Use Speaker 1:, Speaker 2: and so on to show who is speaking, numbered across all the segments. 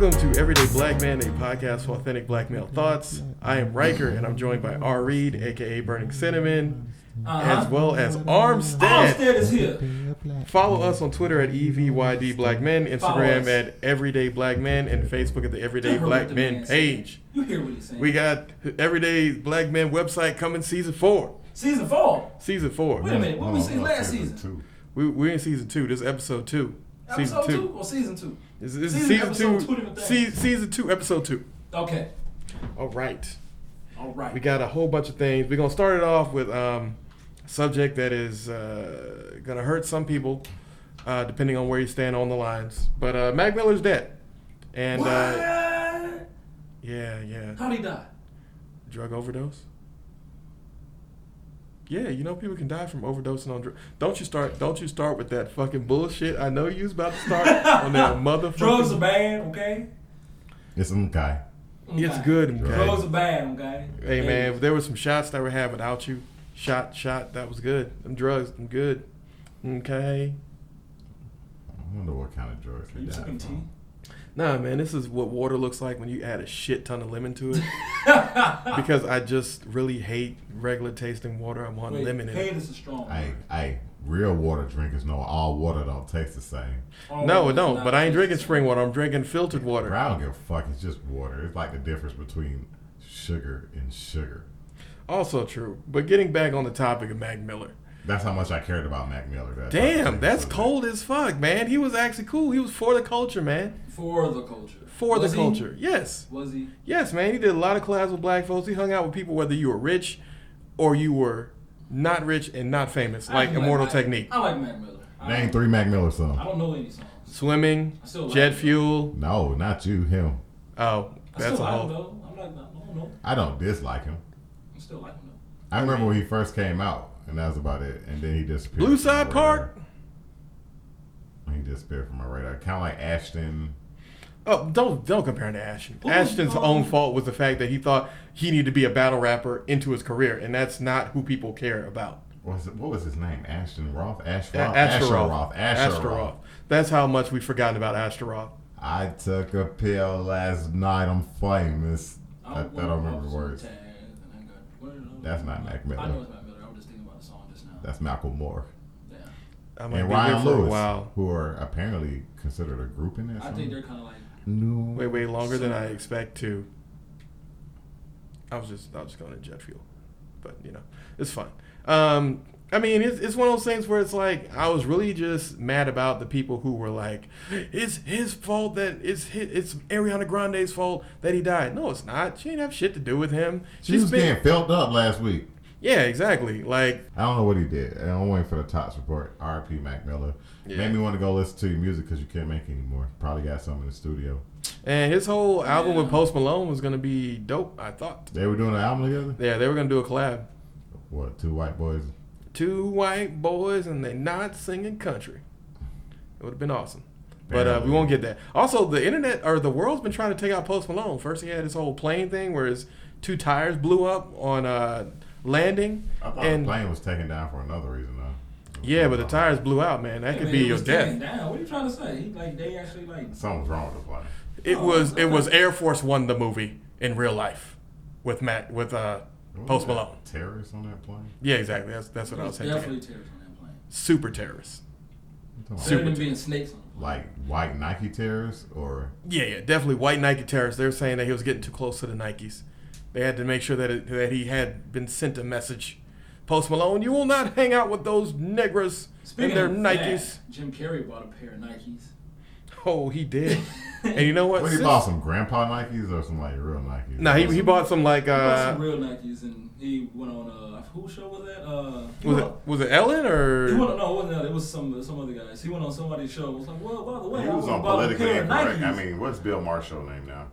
Speaker 1: Welcome to Everyday Black Man, a podcast for authentic black male thoughts. I am Riker, and I'm joined by R. Reed, a.k.a. Burning Cinnamon, as well as Armstead.
Speaker 2: Armstead is here.
Speaker 1: Follow us on Twitter at EVYD Black Men, Instagram at Everyday Black Men, and Facebook at the Everyday Black Men page.
Speaker 2: You hear what he's saying.
Speaker 1: We got Everyday Black Men website coming season 4.
Speaker 2: Season 4?
Speaker 1: Season 4.
Speaker 2: Wait a minute, what we seen last season?
Speaker 1: We're in season 2. This is episode 2.
Speaker 2: Episode 2 or season 2?
Speaker 1: This is season 2. Season 2, episode 2.
Speaker 2: Okay.
Speaker 1: All right.
Speaker 2: We
Speaker 1: got a whole bunch of things. We're going to start it off with a subject that is going to hurt some people, depending on where you stand on the lines. But Mac Miller's dead. And
Speaker 2: what?
Speaker 1: Yeah.
Speaker 2: How'd he die?
Speaker 1: Drug overdose. Yeah, you know people can die from overdosing on drugs. Don't you start with that fucking bullshit. I know you was about to start on that motherfucking.
Speaker 2: Drugs are bad, okay?
Speaker 3: It's okay.
Speaker 1: It's good, okay?
Speaker 2: Drugs are bad, okay?
Speaker 1: Hey man, if there were some shots that were had without you, shot, that was good. Them drugs, them good. Okay.
Speaker 3: I wonder what kind of drugs they died from.
Speaker 2: tea?
Speaker 1: Nah, man, this is what water looks like when you add a shit ton of lemon to it. Because I just really hate regular tasting water. I want lemon in it.
Speaker 2: Hate is a strong
Speaker 3: word. Real water drinkers know all water don't taste the same.
Speaker 1: No, it don't. But I ain't drinking spring water. I'm drinking filtered water.
Speaker 3: I don't give a fuck. It's just water. It's like the difference between sugar and sugar.
Speaker 1: Also true. But getting back on the topic of Mac Miller.
Speaker 3: That's how much I cared about Mac Miller.
Speaker 1: Damn, that's cold as fuck, man. He was actually cool. He was for the culture, man.
Speaker 2: For the culture.
Speaker 1: For the culture. Yes.
Speaker 2: Was he?
Speaker 1: Yes, man. He did a lot of collabs with black folks. He hung out with people whether you were rich or you were not rich and not famous, like Immortal Technique.
Speaker 2: I like Mac Miller.
Speaker 3: Name 3 Mac Miller songs.
Speaker 2: I don't know any songs.
Speaker 1: Swimming, Jet Fuel.
Speaker 3: No, not you, him.
Speaker 1: Oh, that's a whole.
Speaker 2: No.
Speaker 3: I don't dislike him.
Speaker 2: I still like him though.
Speaker 3: I remember when he first came out, and that was about it. And then he disappeared.
Speaker 1: Blue Side Park.
Speaker 3: He disappeared from my radar. Kind of like Ashton.
Speaker 1: Oh, don't compare him to Ashton. Ashton's own fault was the fact that he thought he needed to be a battle rapper into his career, and that's not who people care about.
Speaker 3: What was his name? Ashton Roth?
Speaker 1: Ashtaroth. That's how much we've forgotten about Ashtaroth.
Speaker 3: I took a pill last night. I'm famous. I don't remember the words. That's not Mac Miller.
Speaker 2: I know it's Mac Miller. I was just thinking about the song just now.
Speaker 3: That's Malcolm Moore.
Speaker 2: Yeah.
Speaker 3: And Ryan Lewis, who are apparently considered a group in that song.
Speaker 2: I think they're kind of like.
Speaker 3: No.
Speaker 1: Wait, longer than I expect to. I was just going to Jet Fuel, but it's fine. I mean, it's one of those things where it's like I was really just mad about the people who were like, it's his fault that it's Ariana Grande's fault that he died. No, it's not. She didn't have shit to do with him.
Speaker 3: She was getting filled up last week.
Speaker 1: Yeah, exactly. Like
Speaker 3: I don't know what he did. I'm waiting for the Tots report. R.I.P. Mac Miller. Yeah. Made me want to go listen to your music because you can't make anymore. Probably got some in the studio.
Speaker 1: And his whole album with Post Malone was gonna be dope. I thought
Speaker 3: they were doing an album together.
Speaker 1: Yeah, they were gonna do a collab.
Speaker 3: What? 2 white boys.
Speaker 1: 2 white boys and they not singing country. It would have been awesome. But we won't get that. Also, the internet or the world's been trying to take out Post Malone. First, he had his whole plane thing where his 2 tires blew up on landing.
Speaker 3: I thought the plane was taken down for another reason, though.
Speaker 1: Yeah, but the tires blew out, man. That could be your death.
Speaker 2: Down. What are you trying to say? They actually
Speaker 3: something's wrong with the plane.
Speaker 1: It was Air Force One, the movie in real life, with Post Malone.
Speaker 3: Terrorists on that plane?
Speaker 1: Yeah, exactly. That's what I was saying.
Speaker 2: Definitely terrorists on that plane.
Speaker 1: Super terrorists.
Speaker 2: Better than being snakes on the plane.
Speaker 3: Like white Nike terrorists, or?
Speaker 1: Yeah, definitely white Nike terrorists. They were saying that he was getting too close to the Nikes. They had to make sure that he had been sent a message. Post Malone, you will not hang out with those negras in their Nikes.
Speaker 2: Jim Carrey bought a pair of Nikes.
Speaker 1: Oh, he did. And you know what?
Speaker 3: He bought some grandpa Nikes or some like real Nikes?
Speaker 1: No, he bought some like.
Speaker 2: He bought some real Nikes, and he went on whose show was that?
Speaker 1: Was it Ellen or?
Speaker 2: He went on, no, it wasn't Ellen. It was some other guys. He went on somebody's show. It was like, well, by the way,
Speaker 3: he was on Politically Incorrect. I mean, what's Bill Maher's show name now?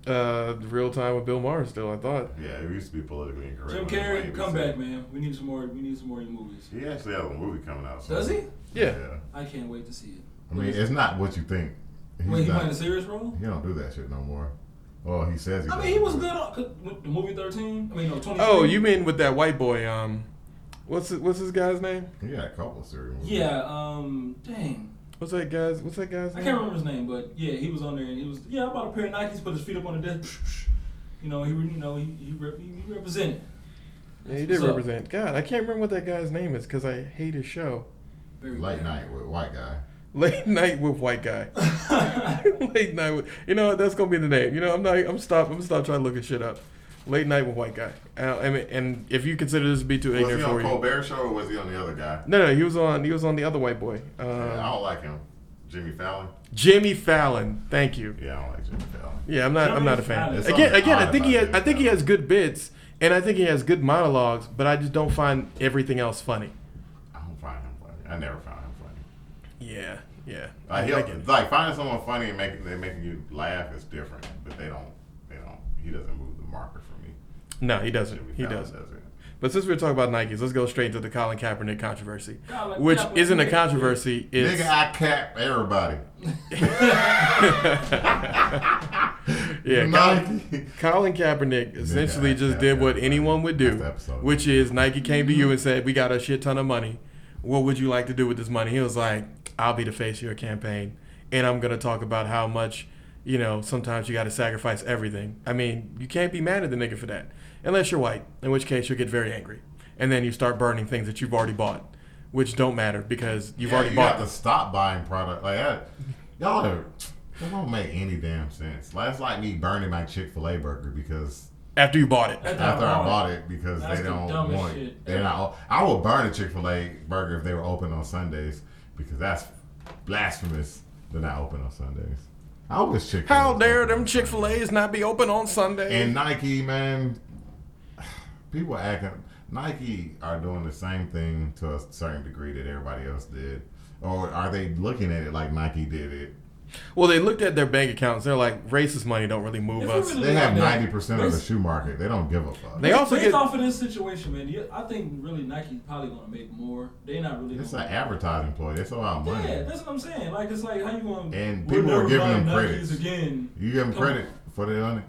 Speaker 1: Real Time with Bill Maher still, I thought.
Speaker 3: Yeah, it used to be Politically Incorrect.
Speaker 2: Jim Carrey, come back, man. We need some more of your movies.
Speaker 3: He actually has a movie coming out.
Speaker 2: Does he?
Speaker 1: Yeah.
Speaker 2: I can't wait to see it.
Speaker 3: I mean, it's not what you think.
Speaker 2: Wait, he playing a serious role?
Speaker 3: He don't do that shit no more. Well, he says he does.
Speaker 2: I mean, he was good on the movie 13. I mean, no, 23.
Speaker 1: Oh, you mean with that white boy? What's his guy's name?
Speaker 3: He had a couple of serious movies.
Speaker 2: Yeah. Dang.
Speaker 1: What's that guy's name?
Speaker 2: I can't remember his name, but yeah, he was on there and he was I bought a pair of Nikes, put his feet up on the desk. He represented.
Speaker 1: Yeah, he did represent. God, I can't remember what that guy's name is because I hate his show.
Speaker 3: Late Night with White Guy.
Speaker 1: Late Night with White Guy. Late Night with. You know what? That's gonna be the name. You know, I'm gonna stop trying to look at shit up. Late Night with White Guy. And if you consider this to be too ignorant for you.
Speaker 3: Was he on Colbert Show or was he on the other guy?
Speaker 1: No, he was on the other white boy.
Speaker 3: I don't like him. Jimmy Fallon.
Speaker 1: Jimmy Fallon. Thank you.
Speaker 3: Yeah, I don't like Jimmy Fallon.
Speaker 1: Yeah, I'm not a fan.
Speaker 3: It's
Speaker 1: Again, I think he
Speaker 3: has
Speaker 1: has good bits and I think he has good monologues, but I just don't find everything else funny.
Speaker 3: I don't find him funny. I never found him funny.
Speaker 1: Yeah.
Speaker 3: Like finding someone funny and making you laugh is different, but he doesn't move the marker for me.
Speaker 1: No, he doesn't. He doesn't. But since we're talking about Nikes, let's go straight into the Colin Kaepernick controversy, which isn't a controversy. It's
Speaker 3: nigga, I cap everybody.
Speaker 1: Yeah, Colin Kaepernick essentially just did what anyone would do, which is Nike came to you and said, "We got a shit ton of money. What would you like to do with this money?" He was like, "I'll be the face of your campaign, and I'm gonna talk about how much, sometimes you got to sacrifice everything." I mean, you can't be mad at the nigga for that. Unless you're white, in which case you'll get very angry. And then you start burning things that you've already bought, which don't matter because you've already bought them.
Speaker 3: You have to stop buying product like that. That don't make any damn sense. That's like me burning my Chick-fil-A burger because...
Speaker 1: After you bought it.
Speaker 3: After I bought it because they don't want it. I would burn a Chick-fil-A burger if they were open on Sundays because that's blasphemous. They're not open on Sundays. I wish Chick-fil-A...
Speaker 1: How dare them Chick-fil-A's not be open on Sundays?
Speaker 3: And Nike, man... People Nike are doing the same thing to a certain degree that everybody else did. Or are they looking at it like Nike did it?
Speaker 1: Well, they looked at their bank accounts. They're like, racist money don't really move us.
Speaker 3: They have 90% of the shoe market. They don't give a fuck.
Speaker 2: They also based off of this situation, man. I think really Nike's probably going to make more. They're not really.
Speaker 3: It's an advertising ploy. It's about money.
Speaker 2: Yeah, that's what I'm saying. Like it's like how you going?
Speaker 3: And people are giving them credit.
Speaker 2: Again.
Speaker 3: You give them credit for the money.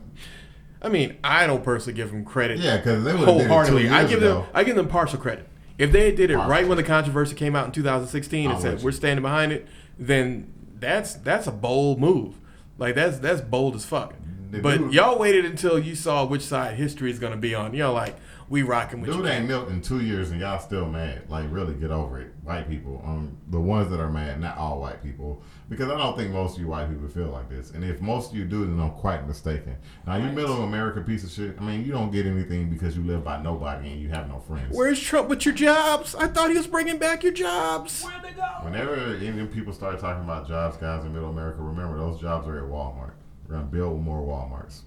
Speaker 1: I mean, I don't personally give them credit.
Speaker 3: Yeah, because they would have did it 2 years ago.
Speaker 1: I give them partial credit. If they did it right when the controversy came out in 2016 and said we're standing behind it, then that's a bold move. Like that's bold as fuck. But y'all waited until you saw which side history is gonna be on. Like we rocking with you.
Speaker 3: Dude ain't milked in 2 years and y'all still mad. Like really get over it, white people. The ones that are mad, not all white people, because I don't think most of you white people feel like this. And if most of you do, then I'm quite mistaken. Now you middle America piece of shit. I mean, you don't get anything because you live by nobody and you have no friends.
Speaker 1: Where's Trump with your jobs? I thought he was bringing back your jobs.
Speaker 2: Where'd they go?
Speaker 3: Whenever any people start talking about jobs, guys in middle America, remember those jobs are at Walmart. We're gonna build more Walmarts.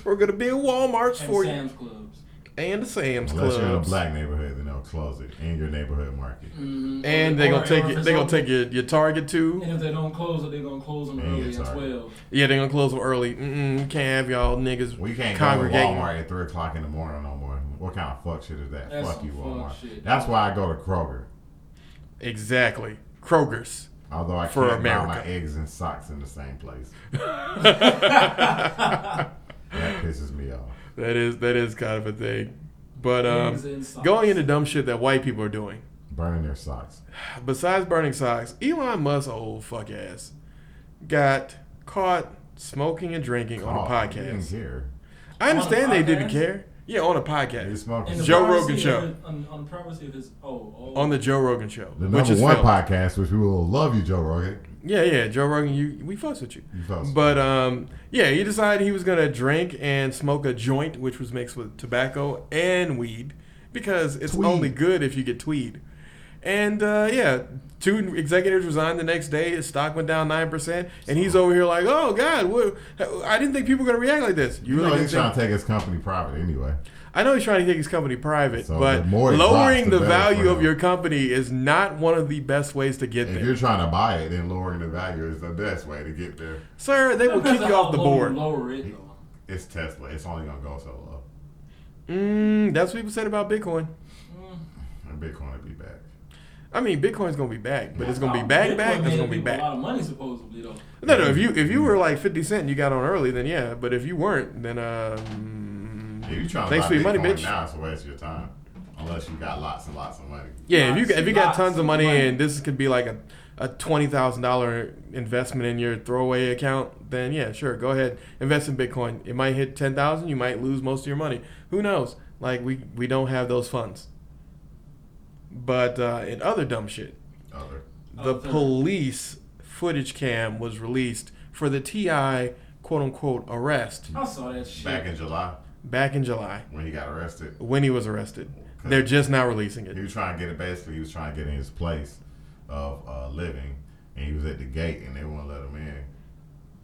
Speaker 1: We're gonna build Walmarts for you.
Speaker 2: Sam's Clubs.
Speaker 1: And the Sam's Club.
Speaker 3: Unless you're in a black neighborhood, then they'll close it in your neighborhood market.
Speaker 2: Mm-hmm.
Speaker 1: And they're gonna take your Target too.
Speaker 2: And if they don't close it, they're gonna close them early as well.
Speaker 1: Yeah, they're gonna close them early. We can't have y'all niggas.
Speaker 3: We can't go to Walmart at 3:00 in the morning no more. What kind of fuck shit is that?
Speaker 2: That's
Speaker 3: fuck you, Walmart.
Speaker 2: Shit.
Speaker 3: That's why I go to Kroger.
Speaker 1: Exactly, Kroger's.
Speaker 3: Although I can't buy my eggs and socks in the same place. That pisses me off.
Speaker 1: That is kind of a thing. But going into dumb shit that white people are doing.
Speaker 3: Burning their socks.
Speaker 1: Besides burning socks, Elon Musk, old fuck ass, got caught smoking and drinking on a podcast.
Speaker 3: He didn't care.
Speaker 1: I understand they didn't care. Yeah, on a podcast.
Speaker 3: He's smoking.
Speaker 1: Joe Rogan show.
Speaker 2: On the privacy of his
Speaker 1: on the Joe Rogan show.
Speaker 3: The number one podcast, which we will love you, Joe Rogan.
Speaker 1: Yeah, Joe Rogan, we fuss with you. But he decided he was gonna drink and smoke a joint, which was mixed with tobacco and weed, because it's only good if you get tweed. And 2 executives resigned the next day. His stock went down 9%, and he's over here like, "Oh God, I didn't think people were gonna react like this."
Speaker 3: You really he's trying to take his company private anyway.
Speaker 1: I know he's trying to take his company private, but lowering the value of your company is not one of the best ways to get there.
Speaker 3: If you're trying to buy it, then lowering the value is the best way to get there.
Speaker 1: Sir, they will kick you off the board.
Speaker 2: Lower it, though.
Speaker 3: It's Tesla. It's only going to go so low.
Speaker 1: That's what people said about Bitcoin.
Speaker 3: And Bitcoin will be back.
Speaker 1: I mean, Bitcoin's going to be back, but it's going to be back. It's going to be back.
Speaker 2: A lot of money, supposedly, though.
Speaker 1: No, if you were like 50 Cent and you got on early, then yeah. But if you weren't, then
Speaker 3: if you trying to
Speaker 1: thanks
Speaker 3: buy
Speaker 1: for your money,
Speaker 3: Bitcoin
Speaker 1: bitch.
Speaker 3: Now it's a waste of your time, unless you got lots and lots of money.
Speaker 1: Yeah, if you got tons of money and this could be like a $20,000 investment in your throwaway account, then yeah, sure, go ahead, invest in Bitcoin. It might hit 10,000. You might lose most of your money. Who knows? Like we don't have those funds. But in other dumb shit, the police footage cam was released for the T.I. quote unquote arrest.
Speaker 2: I saw that shit
Speaker 3: Back in July. When he got arrested.
Speaker 1: When he was arrested. They're just now releasing it.
Speaker 3: He was trying to get it. Basically, he was trying to get in his place of living, and he was at the gate, and they wouldn't let him in.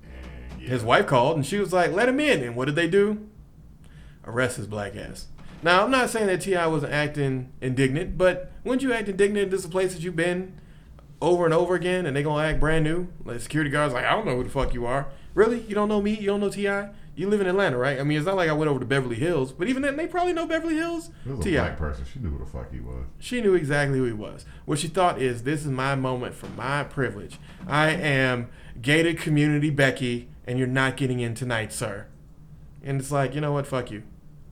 Speaker 3: And
Speaker 1: his wife called, and she was like, "Let him in." And what did they do? Arrest his black ass. Now, I'm not saying that T.I. wasn't acting indignant, but wouldn't you act indignant if this is a place that you've been over and over again, and they gonna act brand new? Like security guards, like, I don't know who the fuck you are. Really? You don't know me? You don't know T.I.? You live in Atlanta, right? I mean, it's not like I went over to Beverly Hills, but even then, they probably know Beverly Hills.
Speaker 3: It was a black person. She knew who the fuck he was.
Speaker 1: She knew exactly who he was. What she thought is, this is my moment for my privilege. I am gated community Becky, and you're not getting in tonight, sir. And it's like, you know what? Fuck you.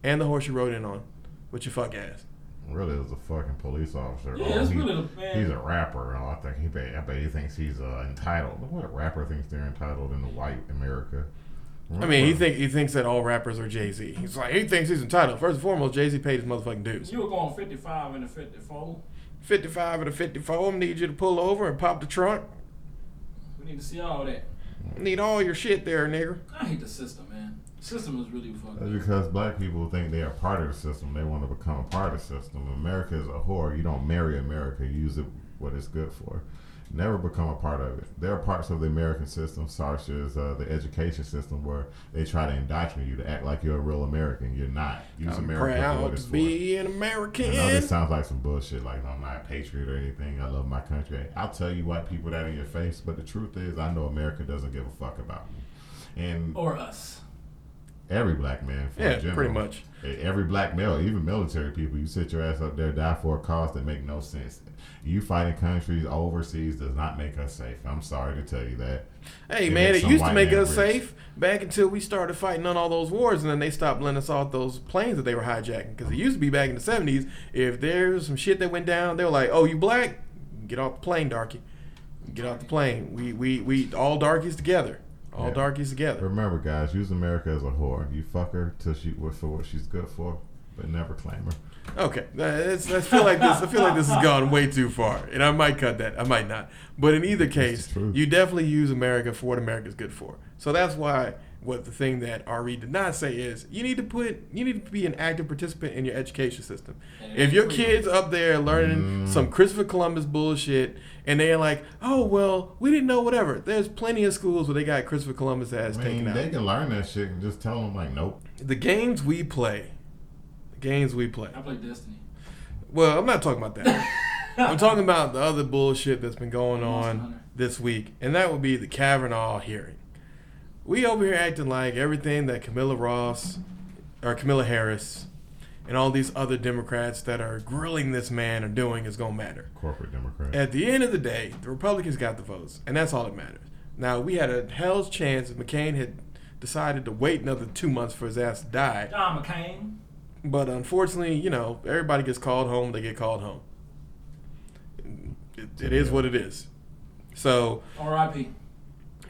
Speaker 1: And the horse you rode in on with your fuck ass.
Speaker 3: Really, it was a fucking police officer.
Speaker 2: Yeah, it's really man.
Speaker 3: He's a rapper. I bet he thinks he's entitled. What rapper thinks they're entitled in the white America?
Speaker 1: I mean, he thinks that all rappers are Jay-Z. He's like, he thinks he's entitled. First and foremost, Jay-Z paid his motherfucking dues.
Speaker 2: You were going 55 and a 54.
Speaker 1: 55 and a 54. I need you to pull over and pop the trunk.
Speaker 2: We need to see all that.
Speaker 1: Need all your shit there, nigga.
Speaker 2: I hate the system, man. The system is really fucked up.
Speaker 3: That's because black people think they are part of the system. They want to become a part of the system. America is a whore. You don't marry America. You use it what it's good for. Never become a part of it. There are parts of the American system, such as the education system, where they try to indoctrinate you to act like you're a real American. You're not. Use
Speaker 1: I'm
Speaker 3: America for what
Speaker 1: proud
Speaker 3: it's
Speaker 1: to
Speaker 3: for.
Speaker 1: be an American.
Speaker 3: I know this sounds like some bullshit, like I'm not a patriot or anything. I love my country. I'll tell you white people that in your face, but the truth is, I know America doesn't give a fuck about me. And
Speaker 2: or us.
Speaker 3: Every black man,
Speaker 1: general, pretty much.
Speaker 3: Every black male, even military people, you sit your ass up there, die for a cause that make no sense. You fighting countries overseas does not make us safe. I'm sorry to tell you that.
Speaker 1: Hey, man, it used to make us safe back until we started fighting on all those wars, and then they stopped letting us off those planes that they were hijacking. Because it used to be back in the 70s, if there was some shit that went down, they were like, oh, you black? Get off the plane, darky. Get off the plane. We all darkies together. All darkies together.
Speaker 3: Remember, guys, use America as a whore. You fuck her till for what she's good for, but never claim her.
Speaker 1: Okay, I feel like this has gone way too far, and I might cut that. I might not. But in either case, you definitely use America for what America's good for. So that's why what the thing that Ari did not say is you need to be an active participant in your education system. If your kid's up there learning some Christopher Columbus bullshit, and they're like, oh well, we didn't know whatever. There's plenty of schools where they got Christopher Columbus ass taken out.
Speaker 3: They can learn that shit and just tell them like, nope.
Speaker 1: The games we play.
Speaker 2: I play Destiny.
Speaker 1: Well, I'm not talking about that. I'm talking about the other bullshit that's been going on this week, and that would be the Kavanaugh hearing. We over here acting like everything that Camilla Harris and all these other Democrats that are grilling this man are doing is going to matter.
Speaker 3: Corporate Democrats.
Speaker 1: At the end of the day, the Republicans got the votes, and that's all that matters. Now, we had a hell's chance if McCain had decided to wait another 2 months for his ass to die.
Speaker 2: John McCain.
Speaker 1: But unfortunately, everybody gets called home. They get called home. It is what it is. So
Speaker 2: R.I.P.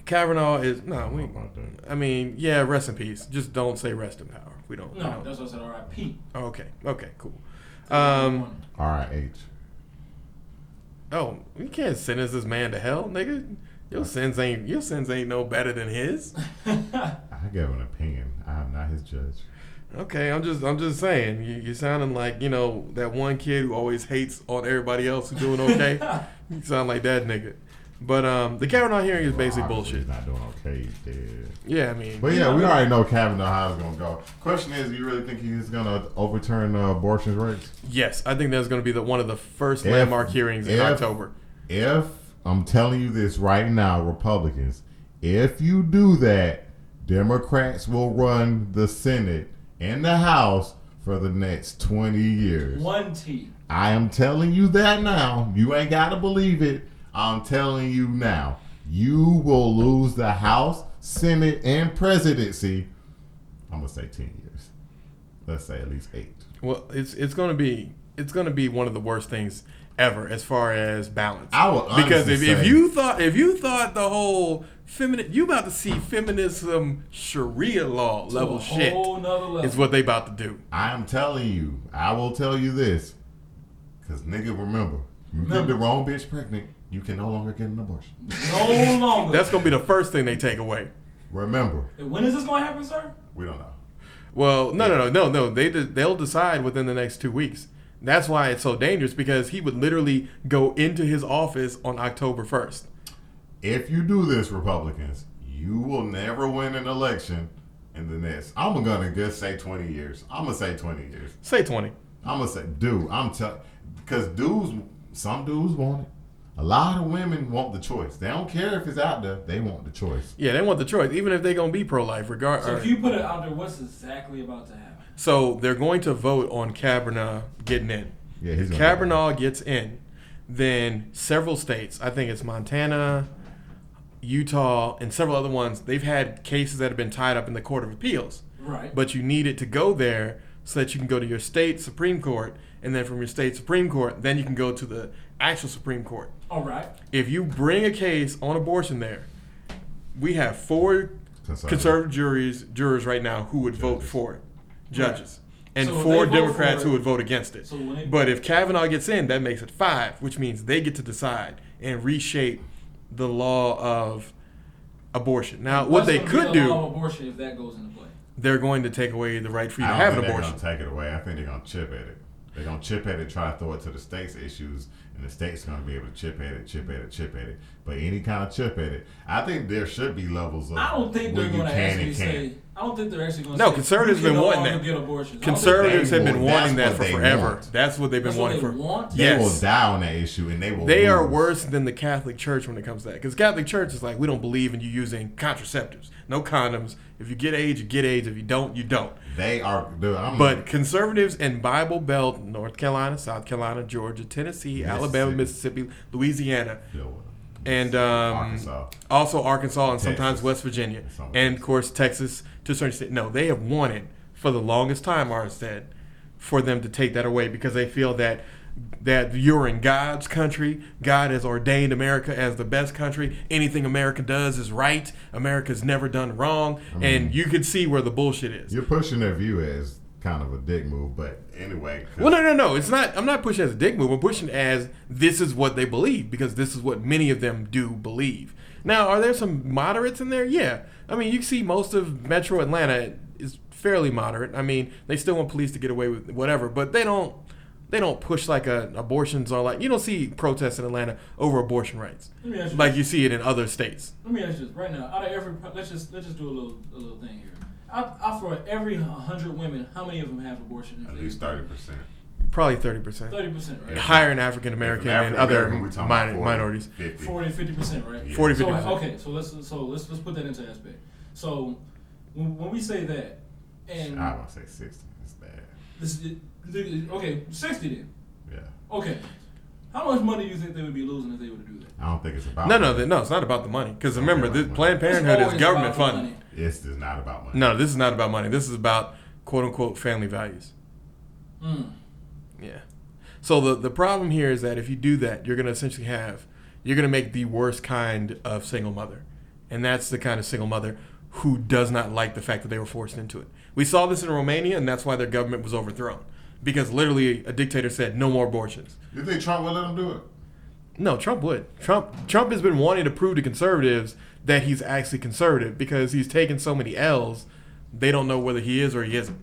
Speaker 1: Kavanaugh is I mean, yeah, rest in peace. Just don't say rest in power. We don't.
Speaker 2: No, that's what I said. R.I.P.
Speaker 1: Okay, cool.
Speaker 3: R.I.H.
Speaker 1: Oh, you can't sentence this man to hell, nigga. Your sins ain't no better than his.
Speaker 3: I give an opinion. I am not his judge.
Speaker 1: Okay, I'm just saying. You sounding like that one kid who always hates on everybody else who's doing okay. You sound like that nigga. But the Kavanaugh hearing is basically bullshit.
Speaker 3: He's not doing okay. He's dead.
Speaker 1: Yeah, I mean.
Speaker 3: But yeah, we already know Kavanaugh how it's gonna go. Question is, do you really think he's gonna overturn abortion rights?
Speaker 1: Yes, I think that's gonna be one of the first landmark hearings in October.
Speaker 3: If I'm telling you this right now, Republicans, if you do that, Democrats will run the Senate and the House for the next 20 years.
Speaker 2: One T.
Speaker 3: I am telling you that now. You ain't got to believe it. I'm telling you now. You will lose the House, Senate, and presidency. I'm going to say 10 years. Let's say at least 8.
Speaker 1: Well, it's going to be one of the worst things ever as far as balance.
Speaker 3: I would
Speaker 1: because
Speaker 3: honestly
Speaker 1: if
Speaker 3: say-
Speaker 1: you thought the whole you about to see feminism Sharia law level
Speaker 2: a
Speaker 1: shit
Speaker 2: whole nother level.
Speaker 1: is what they about to do.
Speaker 3: I'm telling you, I will tell you this, because nigga, remember, you get the wrong bitch pregnant, you can no longer get an abortion.
Speaker 2: No longer.
Speaker 1: That's gonna be the first thing they take away.
Speaker 3: Remember,
Speaker 2: When is this going to happen, sir?
Speaker 3: we don't know.
Speaker 1: Well, no. They'll decide within the next 2 weeks. That's why it's so dangerous, because he would literally go into his office on October 1st.
Speaker 3: If you do this, Republicans, you will never win an election in the next. I'm gonna just say 20 years. I'm gonna say 20 years.
Speaker 1: Say 20.
Speaker 3: I'm gonna say, because some dudes want it. A lot of women want the choice. They don't care if it's out there. They want the choice.
Speaker 1: Yeah, they want the choice, even if they're gonna be pro-life.
Speaker 2: So if you put it out there, what's exactly about to happen?
Speaker 1: So they're going to vote on Kavanaugh getting in.
Speaker 3: Yeah, he's
Speaker 1: Kavanaugh gets in, then several states, I think it's Montana, Utah, and several other ones, they've had cases that have been tied up in the Court of Appeals.
Speaker 2: Right.
Speaker 1: But you need it to go there so that you can go to your state Supreme Court, and then from your state Supreme Court, then you can go to the actual Supreme Court.
Speaker 2: All right.
Speaker 1: If you bring a case on abortion there, we have 4 conservative jurors right now who would vote for it, judges, and
Speaker 2: So
Speaker 1: 4
Speaker 2: they vote
Speaker 1: Democrats
Speaker 2: for
Speaker 1: who
Speaker 2: it.
Speaker 1: would vote against it.
Speaker 2: So when they-
Speaker 1: But if Kavanaugh gets in, that makes it 5, which means they get to decide and reshape the law of abortion. Now, what
Speaker 2: What's
Speaker 1: they
Speaker 2: gonna be
Speaker 1: could
Speaker 2: the
Speaker 1: do,
Speaker 2: law of abortion if that goes into play?
Speaker 1: they're going to take away the right for you to
Speaker 3: I
Speaker 1: have
Speaker 3: don't
Speaker 1: an
Speaker 3: think
Speaker 1: abortion.
Speaker 3: they're gonna take it away. I think they're gonna chip at it. They're gonna chip at it, try to throw it to the states' issues, and the states gonna be able to chip at it. But any kind of chip at it, I think there should be levels of.
Speaker 2: I don't think
Speaker 3: where
Speaker 2: they're
Speaker 3: you
Speaker 2: going to
Speaker 3: can
Speaker 2: actually
Speaker 3: and
Speaker 2: say.
Speaker 3: can't.
Speaker 2: I don't think they're actually going to
Speaker 1: No,
Speaker 2: say.
Speaker 1: conservatives
Speaker 2: you can
Speaker 1: been
Speaker 2: no
Speaker 1: wanting
Speaker 2: longer
Speaker 1: that.
Speaker 2: Get abortions.
Speaker 1: Conservatives have
Speaker 3: They
Speaker 1: been
Speaker 3: will-
Speaker 1: wanting
Speaker 3: that's
Speaker 1: that
Speaker 3: what
Speaker 1: for
Speaker 3: they
Speaker 1: forever.
Speaker 3: want.
Speaker 1: That's what they've been
Speaker 2: That's what
Speaker 1: wanting
Speaker 2: they
Speaker 1: for.
Speaker 2: want?
Speaker 3: They will
Speaker 1: Yes.
Speaker 3: die on that issue, and they will.
Speaker 1: They are
Speaker 3: lose.
Speaker 1: worse than the Catholic Church when it comes to that. Because Catholic Church is like, we don't believe in you using contraceptives. No condoms. If you get AIDS, you get AIDS. If you don't, you don't.
Speaker 3: They are.
Speaker 1: But conservatives in Bible Belt, North Carolina, South Carolina, Georgia, Tennessee, Alabama, Mississippi, Louisiana, and
Speaker 3: Arkansas.
Speaker 1: also Arkansas and sometimes
Speaker 3: Texas.
Speaker 1: West Virginia.
Speaker 3: Some of
Speaker 1: And, of
Speaker 3: Texas.
Speaker 1: course, Texas to a certain extent. No, they have wanted for the longest time, Armstead, for them to take that away because they feel that you're in God's country. God has ordained America as the best country. Anything America does is right. America's never done wrong. And you can see where the bullshit is.
Speaker 3: You're pushing their view as kind of a dick move, but anyway.
Speaker 1: Well, no. It's not. I'm not pushing it as a dick move. I'm pushing it as this is what they believe because this is what many of them do believe. Now, are there some moderates in there? Yeah. I mean, you see most of Metro Atlanta is fairly moderate. I mean, they still want police to get away with whatever, but they don't push like abortions or like you don't see protests in Atlanta over abortion rights
Speaker 2: Let me ask you
Speaker 1: like
Speaker 2: this.
Speaker 1: you see it in other states.
Speaker 2: Let me ask you this right now. Out of every, let's just do a little thing here. Out for every 100 women, how many of them have abortion?
Speaker 3: At least 30%.
Speaker 1: Probably 30%.
Speaker 2: 30%, right?
Speaker 1: Higher in African American and other minorities.
Speaker 2: 40 to 50%, right?
Speaker 3: Yeah.
Speaker 1: 40,
Speaker 2: So
Speaker 1: 50%.
Speaker 2: okay, so let's put that into aspect. So when we say that, and
Speaker 3: I want to say 60. It's bad.
Speaker 2: this okay, 60 then.
Speaker 3: Yeah.
Speaker 2: Okay, how much money do you think they would be losing if they were to do that?
Speaker 3: I don't think it's about.
Speaker 1: No, it's not about the money. Because remember,
Speaker 3: Okay,
Speaker 1: this Planned Parenthood
Speaker 2: It's
Speaker 1: is
Speaker 2: always
Speaker 1: government
Speaker 2: about the
Speaker 1: funded.
Speaker 2: money.
Speaker 3: It's just not about money.
Speaker 1: No, this is not about money. This is about quote unquote family values. Yeah. So the problem here is that if you do that, you're going to essentially you're going to make the worst kind of single mother. And that's the kind of single mother who does not like the fact that they were forced into it. We saw this in Romania, and that's why their government was overthrown. Because literally a dictator said, no more abortions.
Speaker 3: You think Trump will let them do it?
Speaker 1: No, Trump would. Trump has been wanting to prove to conservatives that he's actually conservative because he's taken so many L's, they don't know whether he is or he isn't.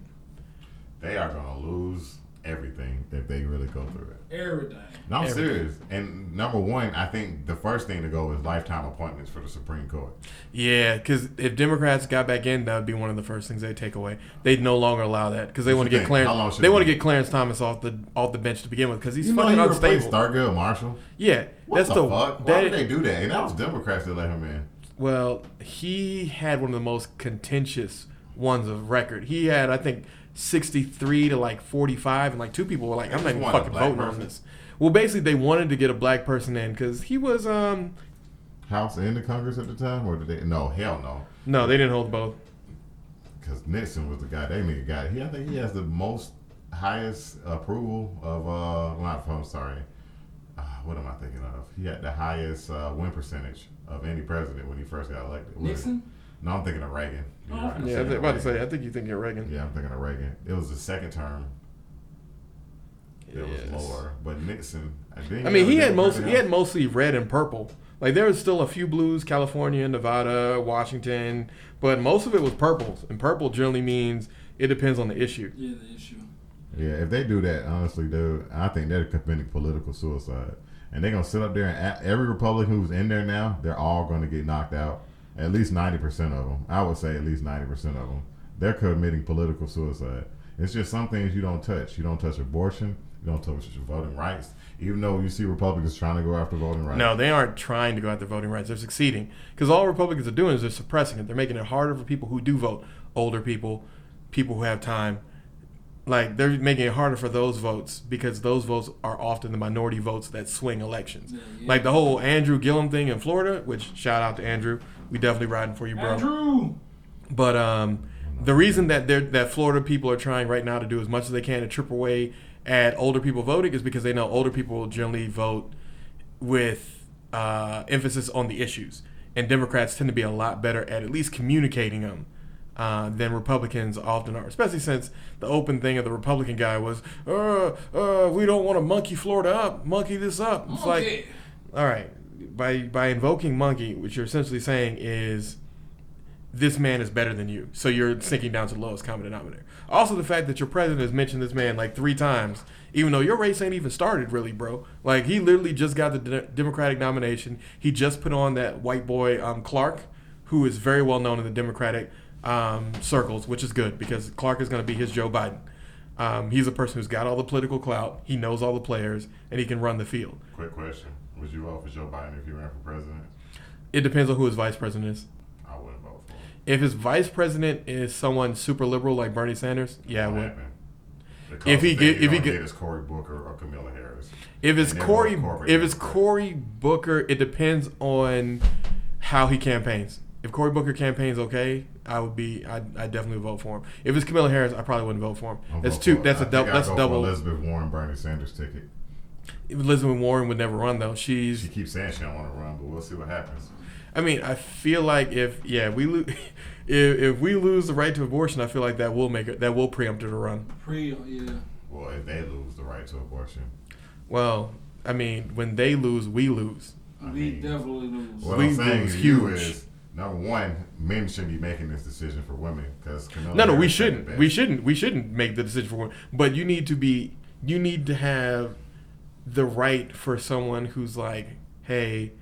Speaker 3: They are going to lose everything if they really go through it.
Speaker 2: Everything.
Speaker 3: No, I'm
Speaker 1: Everything.
Speaker 3: serious. And number one, I think the first thing to go is lifetime appointments for the Supreme Court.
Speaker 1: Yeah, because if Democrats got back in, that would be one of the first things they'd take away. They'd no longer allow that because they want to get
Speaker 3: How long
Speaker 1: Clarence.
Speaker 3: should
Speaker 1: They
Speaker 3: it
Speaker 1: want to
Speaker 3: be?
Speaker 1: get Clarence Thomas off the bench to begin with because he's
Speaker 3: You know
Speaker 1: fucking
Speaker 3: he replaced
Speaker 1: unstable.
Speaker 3: Thurgood Marshall?
Speaker 1: Yeah,
Speaker 3: What
Speaker 1: that's
Speaker 3: the fuck? Why did they do that? And that was Democrats that let him in.
Speaker 1: Well, he had one of the most contentious ones of record. He had, I think, 63 to like 45, and like 2 people were like, "I'm not even
Speaker 3: want a
Speaker 1: fucking
Speaker 3: black
Speaker 1: voting on
Speaker 3: person?
Speaker 1: this." Well, basically, they wanted to get a black person in because he was
Speaker 3: House and the Congress at the time? Or did they? No, hell no.
Speaker 1: no, they didn't hold both.
Speaker 3: Because Nixon was the guy. That nigga got it. I think he has the highest approval of, I'm sorry. what am I thinking of? He had the highest win percentage of any president when he first got elected.
Speaker 2: Nixon?
Speaker 3: No, I'm thinking of Reagan.
Speaker 2: Oh,
Speaker 1: Yeah, I was about to say, I think you're thinking of Reagan.
Speaker 3: Yeah, I'm thinking of Reagan. It was the second term. It was
Speaker 1: Yes.
Speaker 3: lower, but Nixon.
Speaker 1: I mean, he had mostly red and purple. Like there was still a few blues, California, Nevada, Washington, but most of it was purples. And purple generally means it depends on the issue.
Speaker 2: Yeah, the issue.
Speaker 3: Yeah, if they do that, honestly, dude, I think they're committing political suicide. And they're going to sit up there and every Republican who's in there now, they're all going to get knocked out. At least 90% of them. I would say at least 90% of them. They're committing political suicide. It's just some things you don't touch. You don't touch abortion. You don't touch your voting rights. Even though you see Republicans trying to go after voting rights.
Speaker 1: No, they aren't trying to go after voting rights. They're succeeding. Because all Republicans are doing is they're suppressing it. They're making it harder for people who do vote. Older people, people who have time. Like, they're making it harder for those votes because those votes are often the minority votes that swing elections.
Speaker 2: Yeah.
Speaker 1: Like the whole Andrew Gillum thing in Florida, which shout out to Andrew. We definitely riding for you, bro.
Speaker 2: Andrew!
Speaker 1: But the reason that Florida people are trying right now to do as much as they can to chip away at older people voting is because they know older people generally vote with emphasis on the issues. And Democrats tend to be a lot better at least communicating them than Republicans often are, especially since the open thing of the Republican guy was, we don't want to monkey Florida up, monkey this up. It's like, all right, by invoking monkey, what you're essentially saying is this man is better than you. So you're sinking down to the lowest common denominator. Also, the fact that your president has mentioned this man like 3 times, even though your race ain't even started really, bro. Like, he literally just got the Democratic nomination. He just put on that white boy, Clark, who is very well known in the Democratic circles, which is good because Clark is going to be his Joe Biden. He's a person who's got all the political clout. He knows all the players, and he can run the field.
Speaker 3: Quick question. Would you vote for Joe Biden if you ran for president?
Speaker 1: It depends on who his vice president is.
Speaker 3: I wouldn't vote for him.
Speaker 1: If his vice president is someone super liberal like Bernie Sanders, yeah, I would.
Speaker 3: If he get is Cory Booker or Kamala Harris.
Speaker 1: If it's Cory Booker, it depends on how he campaigns. If Cory Booker campaigns okay, I'd definitely vote for him. If it's Kamala Harris, I probably wouldn't vote for him. That's a double.
Speaker 3: Elizabeth Warren, Bernie Sanders ticket.
Speaker 1: Elizabeth Warren would never run though. She
Speaker 3: keeps saying she don't want to run, but we'll see what happens.
Speaker 1: I mean, I feel like if we lose the right to abortion, I feel like that will preempt her to run.
Speaker 3: Well, if they lose the right to abortion.
Speaker 1: Well, I mean, when they lose, we lose.
Speaker 2: We definitely lose.
Speaker 3: What I'm saying to you is, number one, men shouldn't be making this decision for women because
Speaker 1: we shouldn't. We shouldn't make the decision for women. But you need to have the right for someone who's like, hey,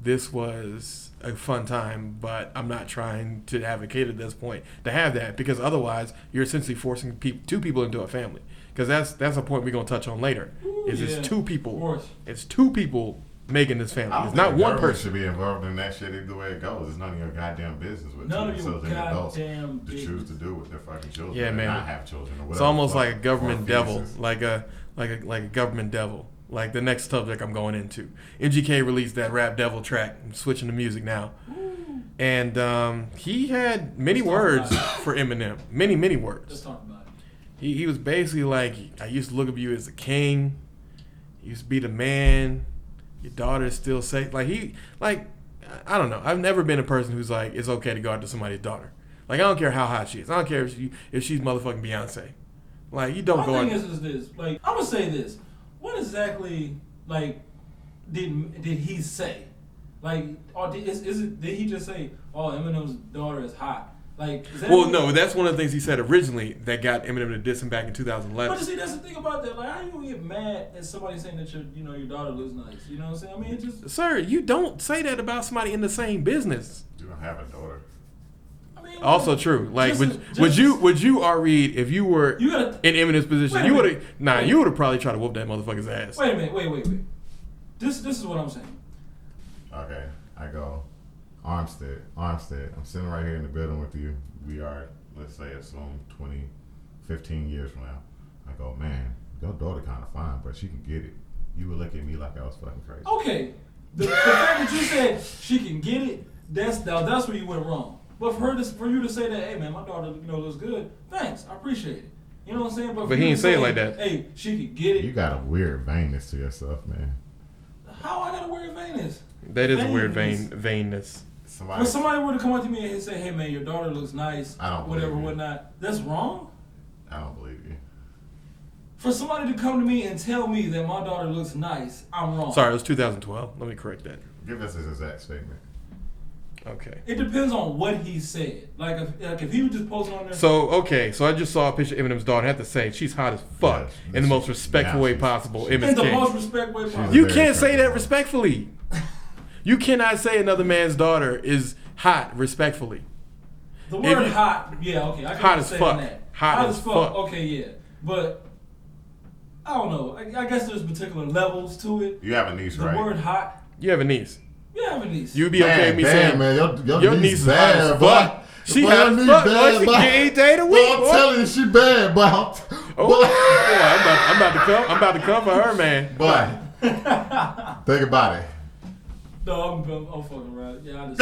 Speaker 1: this was a fun time, but I'm not trying to advocate at this point to have that, because otherwise you're essentially forcing two people into a family. Because that's a point we're gonna touch on later. It's two people. It's two people making this family. It's not one person.
Speaker 3: Should be involved in that shit either way it goes. It's none of your goddamn business with
Speaker 2: none
Speaker 3: two
Speaker 2: of your
Speaker 3: adults
Speaker 2: goddamn
Speaker 3: to choose to do with their fucking children.
Speaker 1: Yeah, man.
Speaker 3: Not have children. Or
Speaker 1: it's almost like a government devil, like a government devil. Like the next subject I'm going into. MGK released that Rap Devil track. I'm switching to music now. Ooh. And he had many words for Eminem. Many words.
Speaker 2: Let's talk about it.
Speaker 1: He was basically like, I used to look at you as a king. You used to be the man. Your daughter is still safe. I don't know. I've never been a person who's like, it's okay to go after somebody's daughter. Like, I don't care how hot she is. I don't care if she's motherfucking Beyonce. Like, you don't go
Speaker 2: after. My thing is this. Like, I'm going to say this. What exactly, like, did he say? Like, or did he just say, "Oh, Eminem's daughter is hot"? Like, is that
Speaker 1: no, that's one of the things he said originally that got Eminem to diss him back in 2011.
Speaker 2: But you see, that's the thing about that. Like, how you gonna get mad at somebody saying that your daughter looks nice? You know what I'm saying? I mean, it just.
Speaker 1: Sir, you don't say that about somebody in the same business.
Speaker 3: You don't have a daughter.
Speaker 1: Also true. Like, would you Reed, if you were in Eminem's position, you would have probably tried to whoop that motherfucker's ass.
Speaker 2: Wait a minute. Wait. This is what I'm saying.
Speaker 3: Okay, I go Armstead. I'm sitting right here in the building with you. We are, let's say, assume 20, 15 years from now. I go, man, your daughter kind of fine, but she can get it. You would look at me like I was fucking crazy.
Speaker 2: Okay, the fact that you said she can get it, that's where you went wrong. But for you to say that, hey man, my daughter, looks good. Thanks, I appreciate it. You know what I'm saying?
Speaker 1: But he didn't say it like that.
Speaker 2: Hey, she could get it.
Speaker 3: You got a weird vainness to yourself, man.
Speaker 2: How I gotta wear vainness?
Speaker 1: That is a weird vainness.
Speaker 2: When somebody were to come up to me and say, "Hey man, your daughter looks nice,"
Speaker 3: I don't
Speaker 2: whatever,
Speaker 3: believe you.
Speaker 2: whatnot, that's wrong.
Speaker 3: I don't believe you.
Speaker 2: For somebody to come to me and tell me that my daughter looks nice, I'm wrong.
Speaker 1: Sorry, it was 2012. Let me correct that.
Speaker 3: Give us his exact statement.
Speaker 1: Okay.
Speaker 2: It depends on what he said. Like if he was just posting on there.
Speaker 1: So I just saw a picture of Eminem's daughter. I have to say, she's hot as fuck
Speaker 3: Yeah,
Speaker 1: in the most respectful way possible.
Speaker 2: in
Speaker 1: Eminem's
Speaker 2: the
Speaker 1: king.
Speaker 2: most respectful way possible.
Speaker 1: You
Speaker 3: Very
Speaker 1: can't say that
Speaker 3: respectful.
Speaker 1: respectfully. You cannot say another man's daughter is hot respectfully.
Speaker 2: The word
Speaker 1: If-
Speaker 2: hot, yeah, okay. I can
Speaker 1: Hot as
Speaker 2: understand
Speaker 1: fuck.
Speaker 2: that.
Speaker 1: Hot as fuck.
Speaker 2: Okay, yeah. But I don't know. I guess there's particular levels to it.
Speaker 3: You have a niece,
Speaker 2: The
Speaker 3: right?
Speaker 2: word hot.
Speaker 1: You have a niece.
Speaker 2: Yeah, I have a niece.
Speaker 1: You'd be okay with me
Speaker 3: damn,
Speaker 1: saying,
Speaker 3: man, your
Speaker 1: niece
Speaker 3: niece
Speaker 1: is hot as
Speaker 3: bad,
Speaker 1: fuck.
Speaker 3: boy.
Speaker 1: She
Speaker 3: Boy,
Speaker 1: hot
Speaker 3: your
Speaker 1: as
Speaker 3: niece
Speaker 1: fuck, boy.
Speaker 3: bad,
Speaker 1: She
Speaker 3: boy.
Speaker 1: get 8 days a
Speaker 3: Boy,
Speaker 1: week,
Speaker 3: I'm
Speaker 1: boy.
Speaker 3: telling you, she bad, boy.
Speaker 1: I'm about to come for her, man.
Speaker 3: Boy, think about it.
Speaker 2: No, I'm fucking right. Yeah, I just.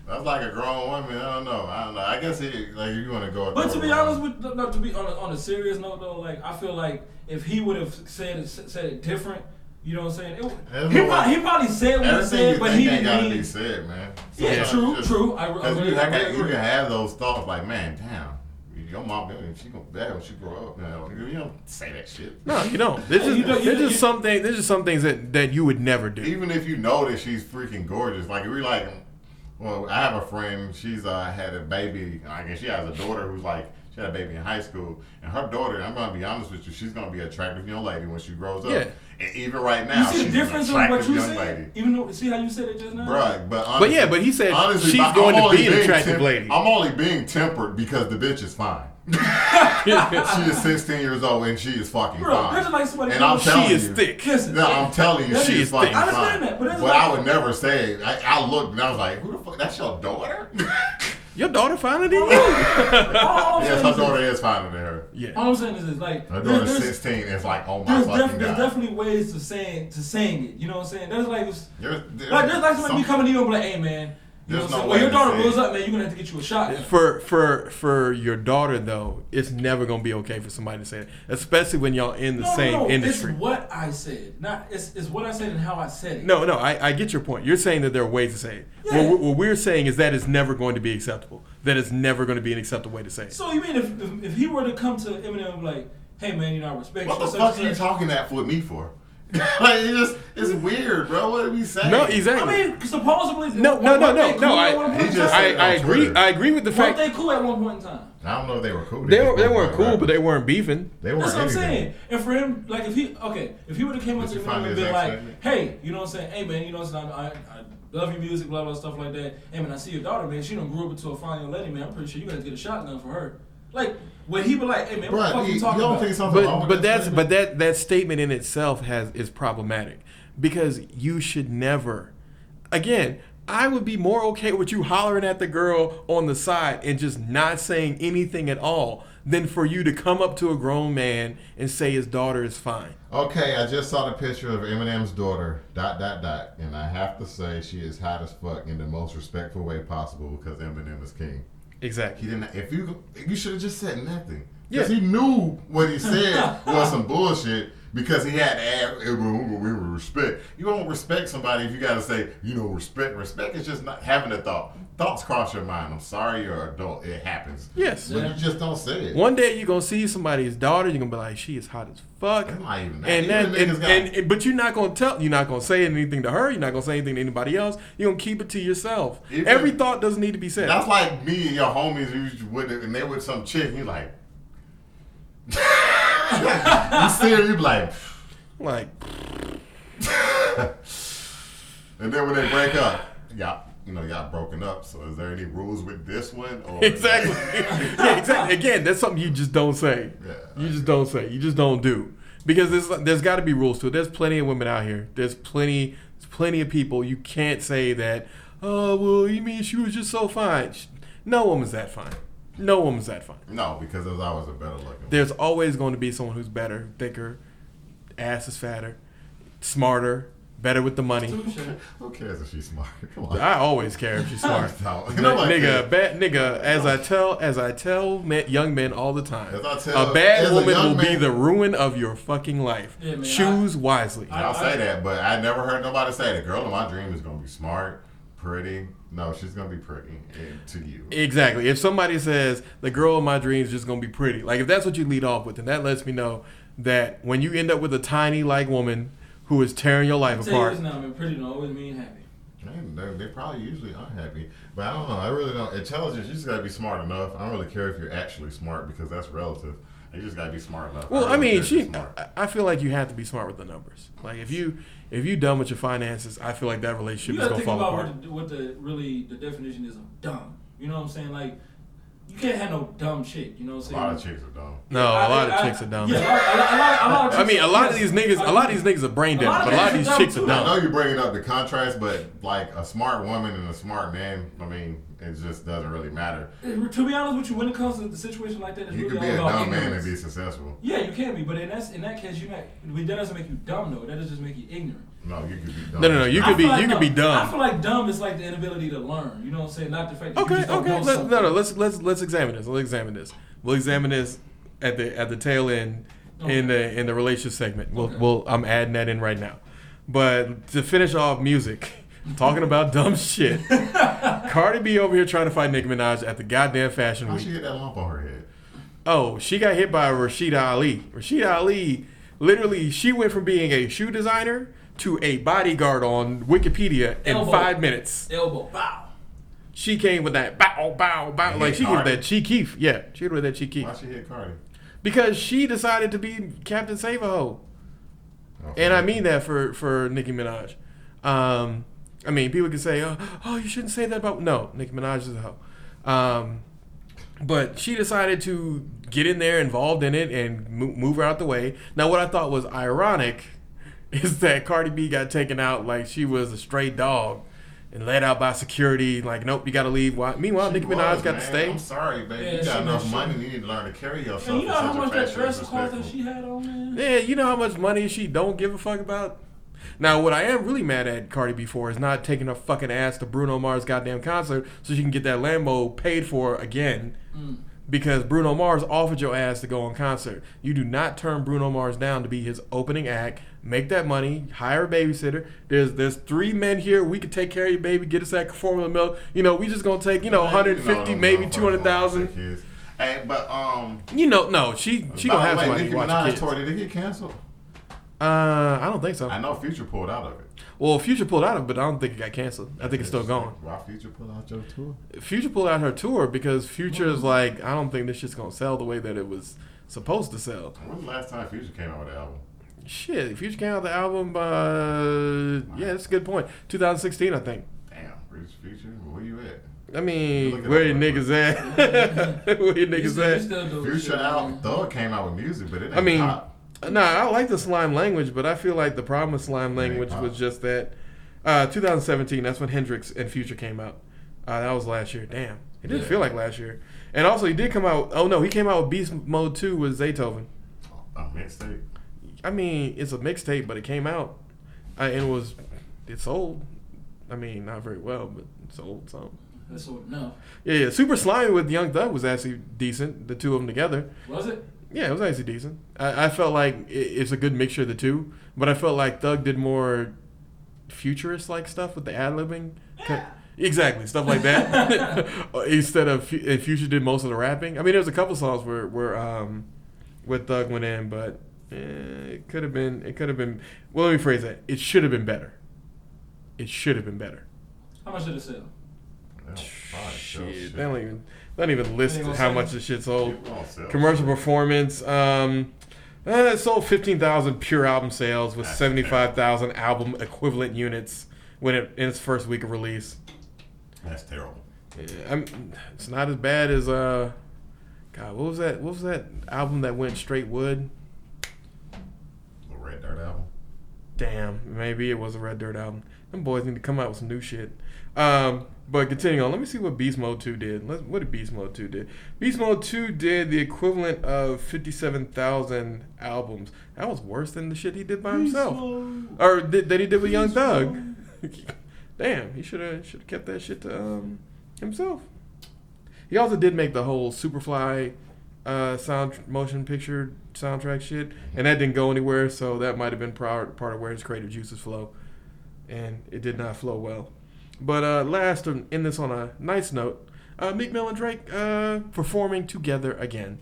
Speaker 3: That's like a grown woman. I don't know. I guess you want to go.
Speaker 2: But to be honest with, to be on a serious note though, like I feel like if he would have said it different, you know what I'm saying? He probably said what he said, but he didn't
Speaker 3: gotta
Speaker 2: mean.
Speaker 3: be said, man.
Speaker 2: Yeah,
Speaker 3: Sometimes
Speaker 2: true. I
Speaker 3: Because
Speaker 2: agree.
Speaker 3: you can have those thoughts like, man, damn, your mom, she gonna be bad when she grow up. You don't say that shit.
Speaker 1: No, you don't. There's just some things that you would never do.
Speaker 3: Even if you know that she's freaking gorgeous, like if we're like, well, I have a friend. She's had a baby. I guess she has a daughter who's like, she had a baby in high school, and her daughter. I'm gonna be honest with you. She's gonna be an attractive young lady when she grows up.
Speaker 1: Yeah.
Speaker 3: And even right now,
Speaker 2: You see
Speaker 3: she's
Speaker 2: the difference
Speaker 3: an
Speaker 2: in what
Speaker 3: attractive
Speaker 2: you
Speaker 3: young
Speaker 2: said?
Speaker 3: lady.
Speaker 2: Even though, see how you said it just now?
Speaker 3: Bruh, but honestly,
Speaker 1: But he said
Speaker 3: honestly,
Speaker 1: she's
Speaker 3: I'm
Speaker 1: going to
Speaker 3: only
Speaker 1: be an
Speaker 3: being
Speaker 1: attractive lady.
Speaker 3: I'm only being tempered because the bitch is fine. She is 16 years old and she is fucking
Speaker 2: Bro,
Speaker 3: fine.
Speaker 2: there's like somebody
Speaker 3: And I'm telling
Speaker 1: She is
Speaker 3: you,
Speaker 1: thick.
Speaker 2: Listen,
Speaker 3: No, I'm telling you,
Speaker 1: She
Speaker 3: she
Speaker 1: is
Speaker 3: is fucking
Speaker 1: thick.
Speaker 2: I
Speaker 3: fine.
Speaker 2: understand that, but
Speaker 3: But
Speaker 2: it's like-
Speaker 3: I would never say it. I looked and I was like, who the fuck? That's your daughter?
Speaker 1: Your daughter finer than you.
Speaker 2: all I'm
Speaker 3: Yes,
Speaker 2: saying
Speaker 3: her
Speaker 2: is
Speaker 3: daughter is finer than her.
Speaker 1: Yeah.
Speaker 2: all I'm saying is like
Speaker 3: Her daughter's
Speaker 2: there's
Speaker 3: 16. It's like, oh my fucking
Speaker 2: there's
Speaker 3: god.
Speaker 2: definitely ways to saying it. You know what I'm saying? There's like
Speaker 3: There's
Speaker 2: somebody be coming to you and be like, hey man, you know
Speaker 3: There's
Speaker 2: what I'm saying?
Speaker 3: no
Speaker 2: Well, your
Speaker 3: way to
Speaker 2: daughter
Speaker 3: say
Speaker 2: grows
Speaker 3: it.
Speaker 2: up, man. You're gonna have to get you a shot.
Speaker 1: For your daughter though, it's never gonna be okay for somebody to say that, especially when y'all in the same industry.
Speaker 2: It's what I said, not it's what I said and how I said it.
Speaker 1: No, I get your point. You're saying that there are ways to say it.
Speaker 2: Yeah.
Speaker 1: What we're saying is that is never going to be acceptable. That is never going to be an acceptable way to say it.
Speaker 2: So you mean if he were to come to Eminem and be like, hey man, you know I respect
Speaker 3: What
Speaker 2: you.
Speaker 3: the
Speaker 2: such
Speaker 3: fuck
Speaker 2: and
Speaker 3: are you
Speaker 2: such.
Speaker 3: talking that with me for? Like, it's weird, bro. What are we saying?
Speaker 1: No, exactly.
Speaker 2: I mean, supposedly.
Speaker 1: No. I agree with the
Speaker 2: Weren't
Speaker 1: fact
Speaker 2: they cool at one point in time?
Speaker 3: I don't know if they were cool.
Speaker 1: they
Speaker 3: just
Speaker 1: weren't cool,
Speaker 3: rappers.
Speaker 1: but they weren't beefing.
Speaker 3: They weren't
Speaker 2: That's what I'm
Speaker 3: anything.
Speaker 2: saying. And for him, like if he would have came up
Speaker 3: Did
Speaker 2: to
Speaker 3: you
Speaker 2: Eminem
Speaker 3: find
Speaker 2: and
Speaker 3: his
Speaker 2: been like,
Speaker 3: accent?
Speaker 2: hey, you know what I'm saying? Hey man, you know what I'm saying? I love your music, blah blah stuff like that. Hey man, I see your daughter, man. She done grew up into a fine young lady, man. I'm pretty sure you gotta get a shotgun for her. Like when he be like, hey man, what the fuck you talking
Speaker 3: don't
Speaker 2: about?
Speaker 3: think something wrong with
Speaker 1: That statement in itself is problematic because you should never. Again, I would be more okay with you hollering at the girl on the side and just not saying anything at all than for you to come up to a grown man and say his daughter is fine.
Speaker 3: Okay, I just saw the picture of Eminem's daughter, ... and I have to say she is hot as fuck in the most respectful way possible because Eminem is king.
Speaker 1: Exactly.
Speaker 3: He didn't. If you should have just said nothing.
Speaker 1: Yeah.
Speaker 3: Because he knew what he said was some bullshit. Because he had to add, we respect. You don't respect somebody if you got to say, respect. Respect is just not having a thought. Thoughts cross your mind. I'm sorry, you're an adult. It happens.
Speaker 1: Yes.
Speaker 3: But you just don't say it.
Speaker 1: One day you're gonna see somebody's daughter. You're gonna be like, she is hot as fuck.
Speaker 3: That's not even that.
Speaker 1: But you're not gonna say anything to her. You're not gonna say anything to anybody else. You're gonna keep it to yourself. Every thought doesn't need to be said.
Speaker 3: That's like me and your homies and they with some chick. You like. You see her, you be like. And then when they break up, y'all broken up. So is there any rules with this one? Or
Speaker 1: Exactly. Yeah, exactly. Again, that's something you just don't say.
Speaker 3: Yeah.
Speaker 1: You just don't say. You just don't do. Because there's got to be rules to it. There's plenty of women out here. There's plenty of people. You can't say that, oh, well, you mean she was just so fine. No woman's that fine. No woman's that fine.
Speaker 3: No, because there's always a better looking.
Speaker 1: There's always going to be someone who's better, thicker, ass is fatter, smarter, better with the money.
Speaker 3: Who cares if she's smart? Come on.
Speaker 1: I always care if she's smart. Nigga, as I tell young men all the time, a bad woman will be the ruin of your fucking life. Yeah, man, choose wisely.
Speaker 3: I'll say that, but I never heard nobody say the girl in my dream is gonna be smart, pretty. No, she's gonna be pretty to you.
Speaker 1: Exactly. If somebody says the girl in my dreams is just gonna be pretty, like if that's what you lead off with, then that lets me know that when you end up with a tiny like woman who is tearing your life apart.
Speaker 2: Pretty don't always mean happy.
Speaker 3: They probably usually unhappy, but I don't know. I really don't. Intelligence, you just gotta be smart enough. I don't really care if you're actually smart because that's relative. You just gotta be smart enough.
Speaker 1: Well, I feel like you have to be smart with the numbers. Like if you dumb with your finances, I feel like that relationship is gonna fall apart.
Speaker 2: You gotta think about what the definition is of dumb. You know what I'm saying? Like you can't have no dumb chick. You know what I'm saying?
Speaker 3: A lot of chicks are dumb.
Speaker 1: No, a lot of chicks are dumb.
Speaker 2: Yeah, a lot of chicks.
Speaker 1: I mean, a lot of these niggas are brain dead, but a lot of these chicks are dumb.
Speaker 3: I know you're bringing up the contrast, but like a smart woman and a smart man, I mean, it just doesn't really matter.
Speaker 2: To be honest with you, when it comes to the situation like that, it's
Speaker 3: you
Speaker 2: really
Speaker 3: can be
Speaker 2: all
Speaker 3: a
Speaker 2: about
Speaker 3: dumb
Speaker 2: ignorance.
Speaker 3: man and be successful.
Speaker 2: Yeah, you can be, but in that case, that doesn't make you dumb though. That does just make you ignorant.
Speaker 3: No, you could be dumb.
Speaker 1: No. You could be dumb.
Speaker 2: I feel like dumb is like the inability to learn. You know what I'm saying? Not the fact that you
Speaker 1: Okay.
Speaker 2: just don't know something.
Speaker 1: Let's examine this. We'll examine this at the tail end in the relationship segment. I'm adding that in right now. But to finish off music, talking about dumb shit. Cardi B over here trying to fight Nicki Minaj at the goddamn Fashion Week.
Speaker 3: How'd she get that lump on her head?
Speaker 1: Oh, she got hit by Rashida Ali. Rashida Ali, literally, she went from being a shoe designer to a bodyguard on Wikipedia in 5 minutes.
Speaker 2: Elbow, bow.
Speaker 1: She came with that bow, bow, bow. Like she gave that cheek keef. Yeah, she hit with that cheek keef.
Speaker 3: Why she hit Cardi?
Speaker 1: Because she decided to be Captain Save-A-Ho. Okay. And I mean that for Nicki Minaj. I mean, people can say, oh, you shouldn't say that about... No, Nicki Minaj is a hoe. But she decided to get in there, involved in it, and move her out the way. Now, what I thought was ironic is that Cardi B got taken out like she was a stray dog and led out by security. Like, nope, you got to leave. Meanwhile, Nicki Minaj got to stay.
Speaker 3: I'm sorry, baby. Yeah, you got enough money. You need to learn to carry yourself.
Speaker 2: And you know how much that dress cost that she had on, man?
Speaker 1: Yeah, you know how much money she don't give a fuck about? Now, what I am really mad at Cardi B for is not taking her fucking ass to Bruno Mars' goddamn concert so she can get that Lambo paid for again. Because Bruno Mars offered your ass to go on concert. You do not turn Bruno Mars down to be his opening act. Make that money. Hire a babysitter. There's 3 men here. We can take care of your baby. Get us that formula milk. You know, we just gonna take 150, maybe 200,000.
Speaker 3: Hey, but
Speaker 1: no, she gonna have somebody
Speaker 3: Nicki
Speaker 1: watch
Speaker 3: Minaj
Speaker 1: kids.
Speaker 3: tour, did it get canceled?
Speaker 1: I don't think so.
Speaker 3: I know Future pulled out of it.
Speaker 1: Well, Future pulled out of it, but I don't think it got canceled. I think it's still going.
Speaker 3: Why Future pulled out your tour?
Speaker 1: Future pulled out her tour because Future is like, I don't think this shit's gonna sell the way that it was supposed to sell.
Speaker 3: When was the last time Future came out with an album?
Speaker 1: Shit, Future came out with the album. Yeah, that's a good point. 2016, I think.
Speaker 3: Damn, Future, where you at?
Speaker 1: I mean, where your niggas at? Where your niggas at?
Speaker 3: Future album, Thug came out with music, but it ain't pop.
Speaker 1: Nah, I like the slime language, but I feel like the problem with slime language was just that 2017, that's when Hendrix and Future came out. That was last year. Damn. It didn't feel like last year. And also, he did come out... Oh, no, he came out with Beast Mode 2 with Zaytoven.
Speaker 3: A mixtape?
Speaker 1: I mean, it's a mixtape, but it came out. And it sold. I mean, not very well, but it sold some.
Speaker 2: That's sold enough.
Speaker 1: Yeah. Super Slimy with Young Thug was actually decent, the two of them together.
Speaker 2: Was it?
Speaker 1: Yeah, it was actually decent. I felt like it's a good mixture of the two, but I felt like Thug did more futurist-like stuff with the ad-libbing.
Speaker 2: Yeah.
Speaker 1: Exactly, stuff like that. Instead of Future did most of the rapping. I mean, there was a couple songs where Thug went in, but it could have been. Well, let me phrase that. It should have been better.
Speaker 2: How much did it sell?
Speaker 1: Shit, they don't even list how much the shit sold. Commercial performance. It sold 15,000 pure album sales with 75,000 album equivalent units in its first week of release.
Speaker 3: That's terrible.
Speaker 1: Yeah, it's not as bad as God. What was that? What was that album that went straight wood?
Speaker 3: The Red Dirt album.
Speaker 1: Damn, maybe it was a Red Dirt album. Them boys need to come out with some new shit. But continuing on, let me see what Beast Mode 2 did. What did Beast Mode 2 did? Beast Mode 2 did the equivalent of 57,000 albums. That was worse than the shit he did by himself. Or that he did with Young Thug. Damn, he should have kept that shit to himself. He also did make the whole Superfly motion picture soundtrack shit, and that didn't go anywhere, so that might have been part of where his creative juices flow, and it did not flow well. But last, to end this on a nice note, Meek Mill and Drake performing together again.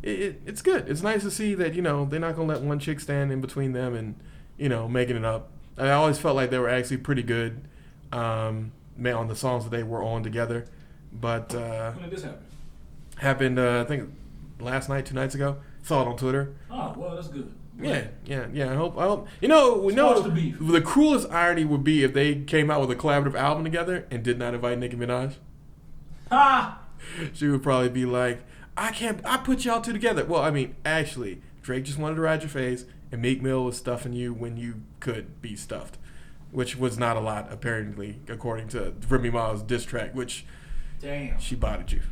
Speaker 1: It's good. It's nice to see that, they're not going to let one chick stand in between them and, making it up. I always felt like they were actually pretty good on the songs that they were on together. But
Speaker 2: when did this happen?
Speaker 1: Happened, I think, last night, 2 nights ago. Saw it on Twitter.
Speaker 2: Oh, well, that's good.
Speaker 1: Yeah. I hope. The cruelest irony would be if they came out with a collaborative album together and did not invite Nicki Minaj.
Speaker 2: Ha!
Speaker 1: She would probably be like, I put y'all two together. Well, I mean, actually, Drake just wanted to ride your face, and Meek Mill was stuffing you when you could be stuffed, which was not a lot, apparently, according to Remy Ma's diss track, which,
Speaker 2: damn,
Speaker 1: she bodied you.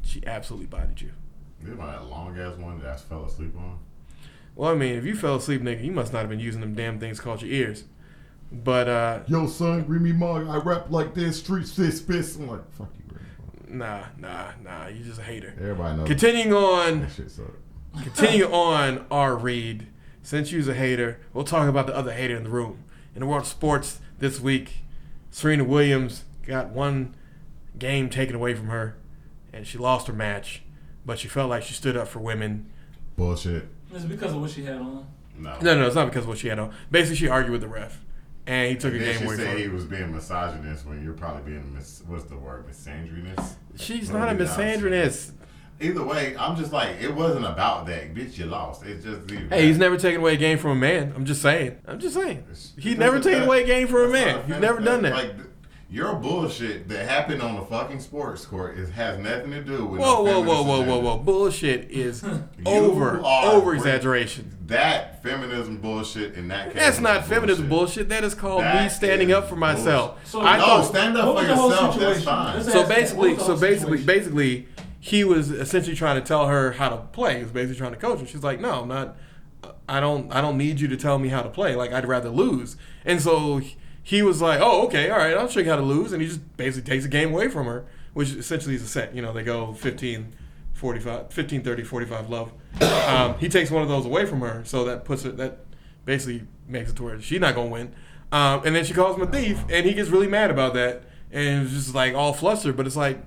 Speaker 1: She absolutely bodied you.
Speaker 3: You know that long ass one that I fell asleep on?
Speaker 1: Well, I mean, if you fell asleep, nigga, you must not have been using them damn things called your ears. But,
Speaker 3: yo, son, Remy Ma, I rap like this, street spits. I'm like, fuck you, Remy Ma.
Speaker 1: Nah, you just a hater.
Speaker 3: Everybody knows.
Speaker 1: Continuing on,
Speaker 3: that shit sucked.
Speaker 1: Continue on, R. Reed. Since you's a hater, we'll talk about the other hater in the room. In the world of sports this week, Serena Williams got one game taken away from her, and she lost her match, but she felt like she stood up for women.
Speaker 3: Bullshit.
Speaker 2: Is it because of what she had on?
Speaker 3: No,
Speaker 1: it's not because of what she had on. Basically, she argued with the ref, and he took a game away from her.
Speaker 3: She said he was being misogynist when you're probably being, what's the word, misandrinist?
Speaker 1: She's not a misandrinist.
Speaker 3: Either way, I'm just like, it wasn't about that. Bitch, you lost. It's just...
Speaker 1: Hey, he's never taken away a game from a man. I'm just saying. He's never taken away a game from a man. He's never done that.
Speaker 3: Like, your bullshit that happened on the fucking sports court has nothing to do with...
Speaker 1: Whoa. Bullshit is over exaggeration.
Speaker 3: That feminism bullshit in that case...
Speaker 1: That's not feminism bullshit. That is called me standing up for myself.
Speaker 3: So, stand up for yourself. That's fine.
Speaker 1: So basically, he was essentially trying to tell her how to play. He was basically trying to coach her. She's like, no, I'm not. I don't need you to tell me how to play. Like, I'd rather lose. And so he was like, oh, okay, all right, I'll show you how to lose. And he just basically takes a game away from her, which essentially is a set. They go 15, 30, 45 love. He takes one of those away from her, so that basically makes it to where she's not going to win. And then she calls him a thief, and he gets really mad about that. And it's just like all flustered, but it's like,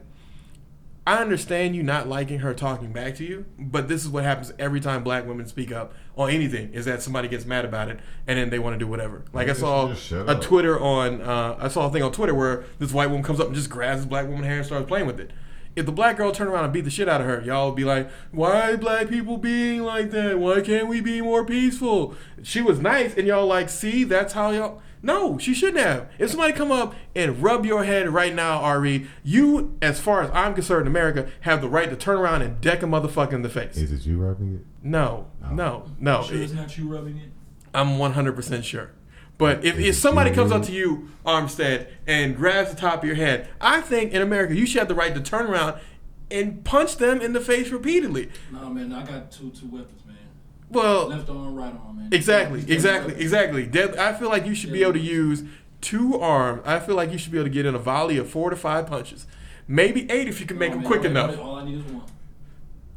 Speaker 1: I understand you not liking her talking back to you, but this is what happens every time black women speak up on anything, is that somebody gets mad about it and then they want to do whatever. Like I saw a thing on Twitter where this white woman comes up and just grabs this black woman's hair and starts playing with it. If the black girl turned around and beat the shit out of her, y'all would be like, why black people being like that? Why can't we be more peaceful? She was nice and y'all like, see, that's how y'all... No, she shouldn't have. If somebody come up and rub your head right now, Ari, you, as far as I'm concerned, America, have the right to turn around and deck a motherfucker in the face.
Speaker 3: Is it you rubbing it?
Speaker 1: No.
Speaker 2: You sure it's not you rubbing it?
Speaker 1: I'm 100% sure. But if somebody comes up to you, Armstead, and grabs the top of your head, I think in America you should have the right to turn around and punch them in the face repeatedly.
Speaker 2: No, man, I got two weapons, man.
Speaker 1: Well,
Speaker 2: left arm, right arm, man.
Speaker 1: Exactly. I feel like you should be able to use 2 arms. I feel like you should be able to get in a volley of 4 to 5 punches, maybe 8 if you can make them quick enough.
Speaker 2: All I need is 1.